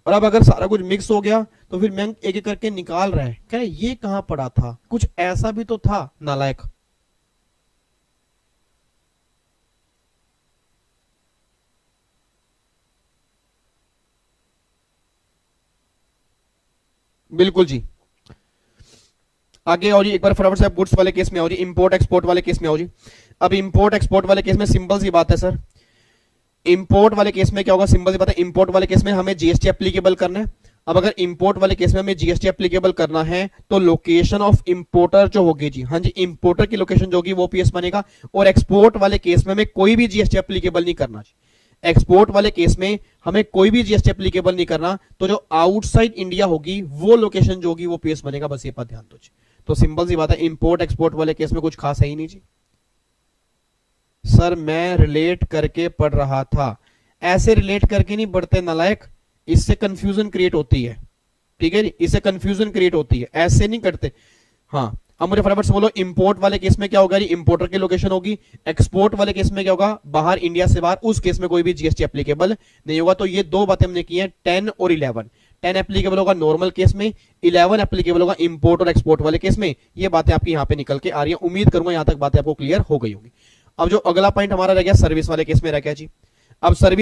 और अब अगर सारा कुछ मिक्स हो गया तो फिर मयंक एक एक करके निकाल रहा है, कह रहा है ये कहां पड़ा था, कुछ ऐसा भी तो था। नालायक, बिल्कुल जी। आगे आओ जी, एक बार फटाफट से आप गुड्स वाले केस में आओ जी, इंपोर्ट एक्सपोर्ट वाले केस में आओ जी। अब इंपोर्ट एक्सपोर्ट वाले केस में सिंपल सी बात है सर, इंपोर्ट वाले केस में क्या होगा, सिंपल सी बात है, इंपोर्ट वाले केस में हमें जीएसटी एप्लीकेबल करना है। अब अगर इंपोर्ट वाले केस में हमें जीएसटी एप्लीकेबल करना है तो लोकेशन ऑफ इंपोर्टर जो होगी जी, हाँ जी, इंपोर्टर की लोकेशन जो होगी वो पीएस बनेगा। और एक्सपोर्ट वाले केस में हमें कोई भी जीएसटी एप्लीकेबल नहीं करना जी, एक्सपोर्ट वाले केस में हमें कोई भी जीएसटी एप्लीकेबल नहीं करना, तो जो आउटसाइड इंडिया होगी वो लोकेशन जो होगी वो पीएस बनेगा, बस ये बात ध्यान दो जी। तो सिंपल सी बात है, इंपोर्ट एक्सपोर्ट वाले केस में कुछ खास है ही नहीं जी। सर मैं रिलेट करके पढ़ रहा था, ऐसे रिलेट करके नहीं पढ़ते नालायक, इससे कंफ्यूजन क्रिएट होती है। ठीक है जी, इससे कंफ्यूजन क्रिएट होती है, ऐसे नहीं करते। हाँ, अब मुझे फटाफट से बोलो, इंपोर्ट वाले केस में क्या होगा जी, इंपोर्टर की लोकेशन होगी। एक्सपोर्ट वाले केस में क्या होगा, बाहर, इंडिया से बाहर, उस केस में कोई भी जीएसटी एप्लीकेबल नहीं होगा। तो ये दो बातें हमने की हैं, 10 और 11। 10 एप्लीकेबल होगा नॉर्मल केस में, 11 एप्लीकेबल होगा इंपोर्ट और एक्सपोर्ट वाले केस में। ये बातें आपकी यहाँ पे निकल के आ रही है। उम्मीद करूंगा यहां तक बातें आपको क्लियर हो गई होंगी। अब जो अगला पॉइंट हमारा रह गया सर्विस वाले केस में रह गया जी। अब सर्विस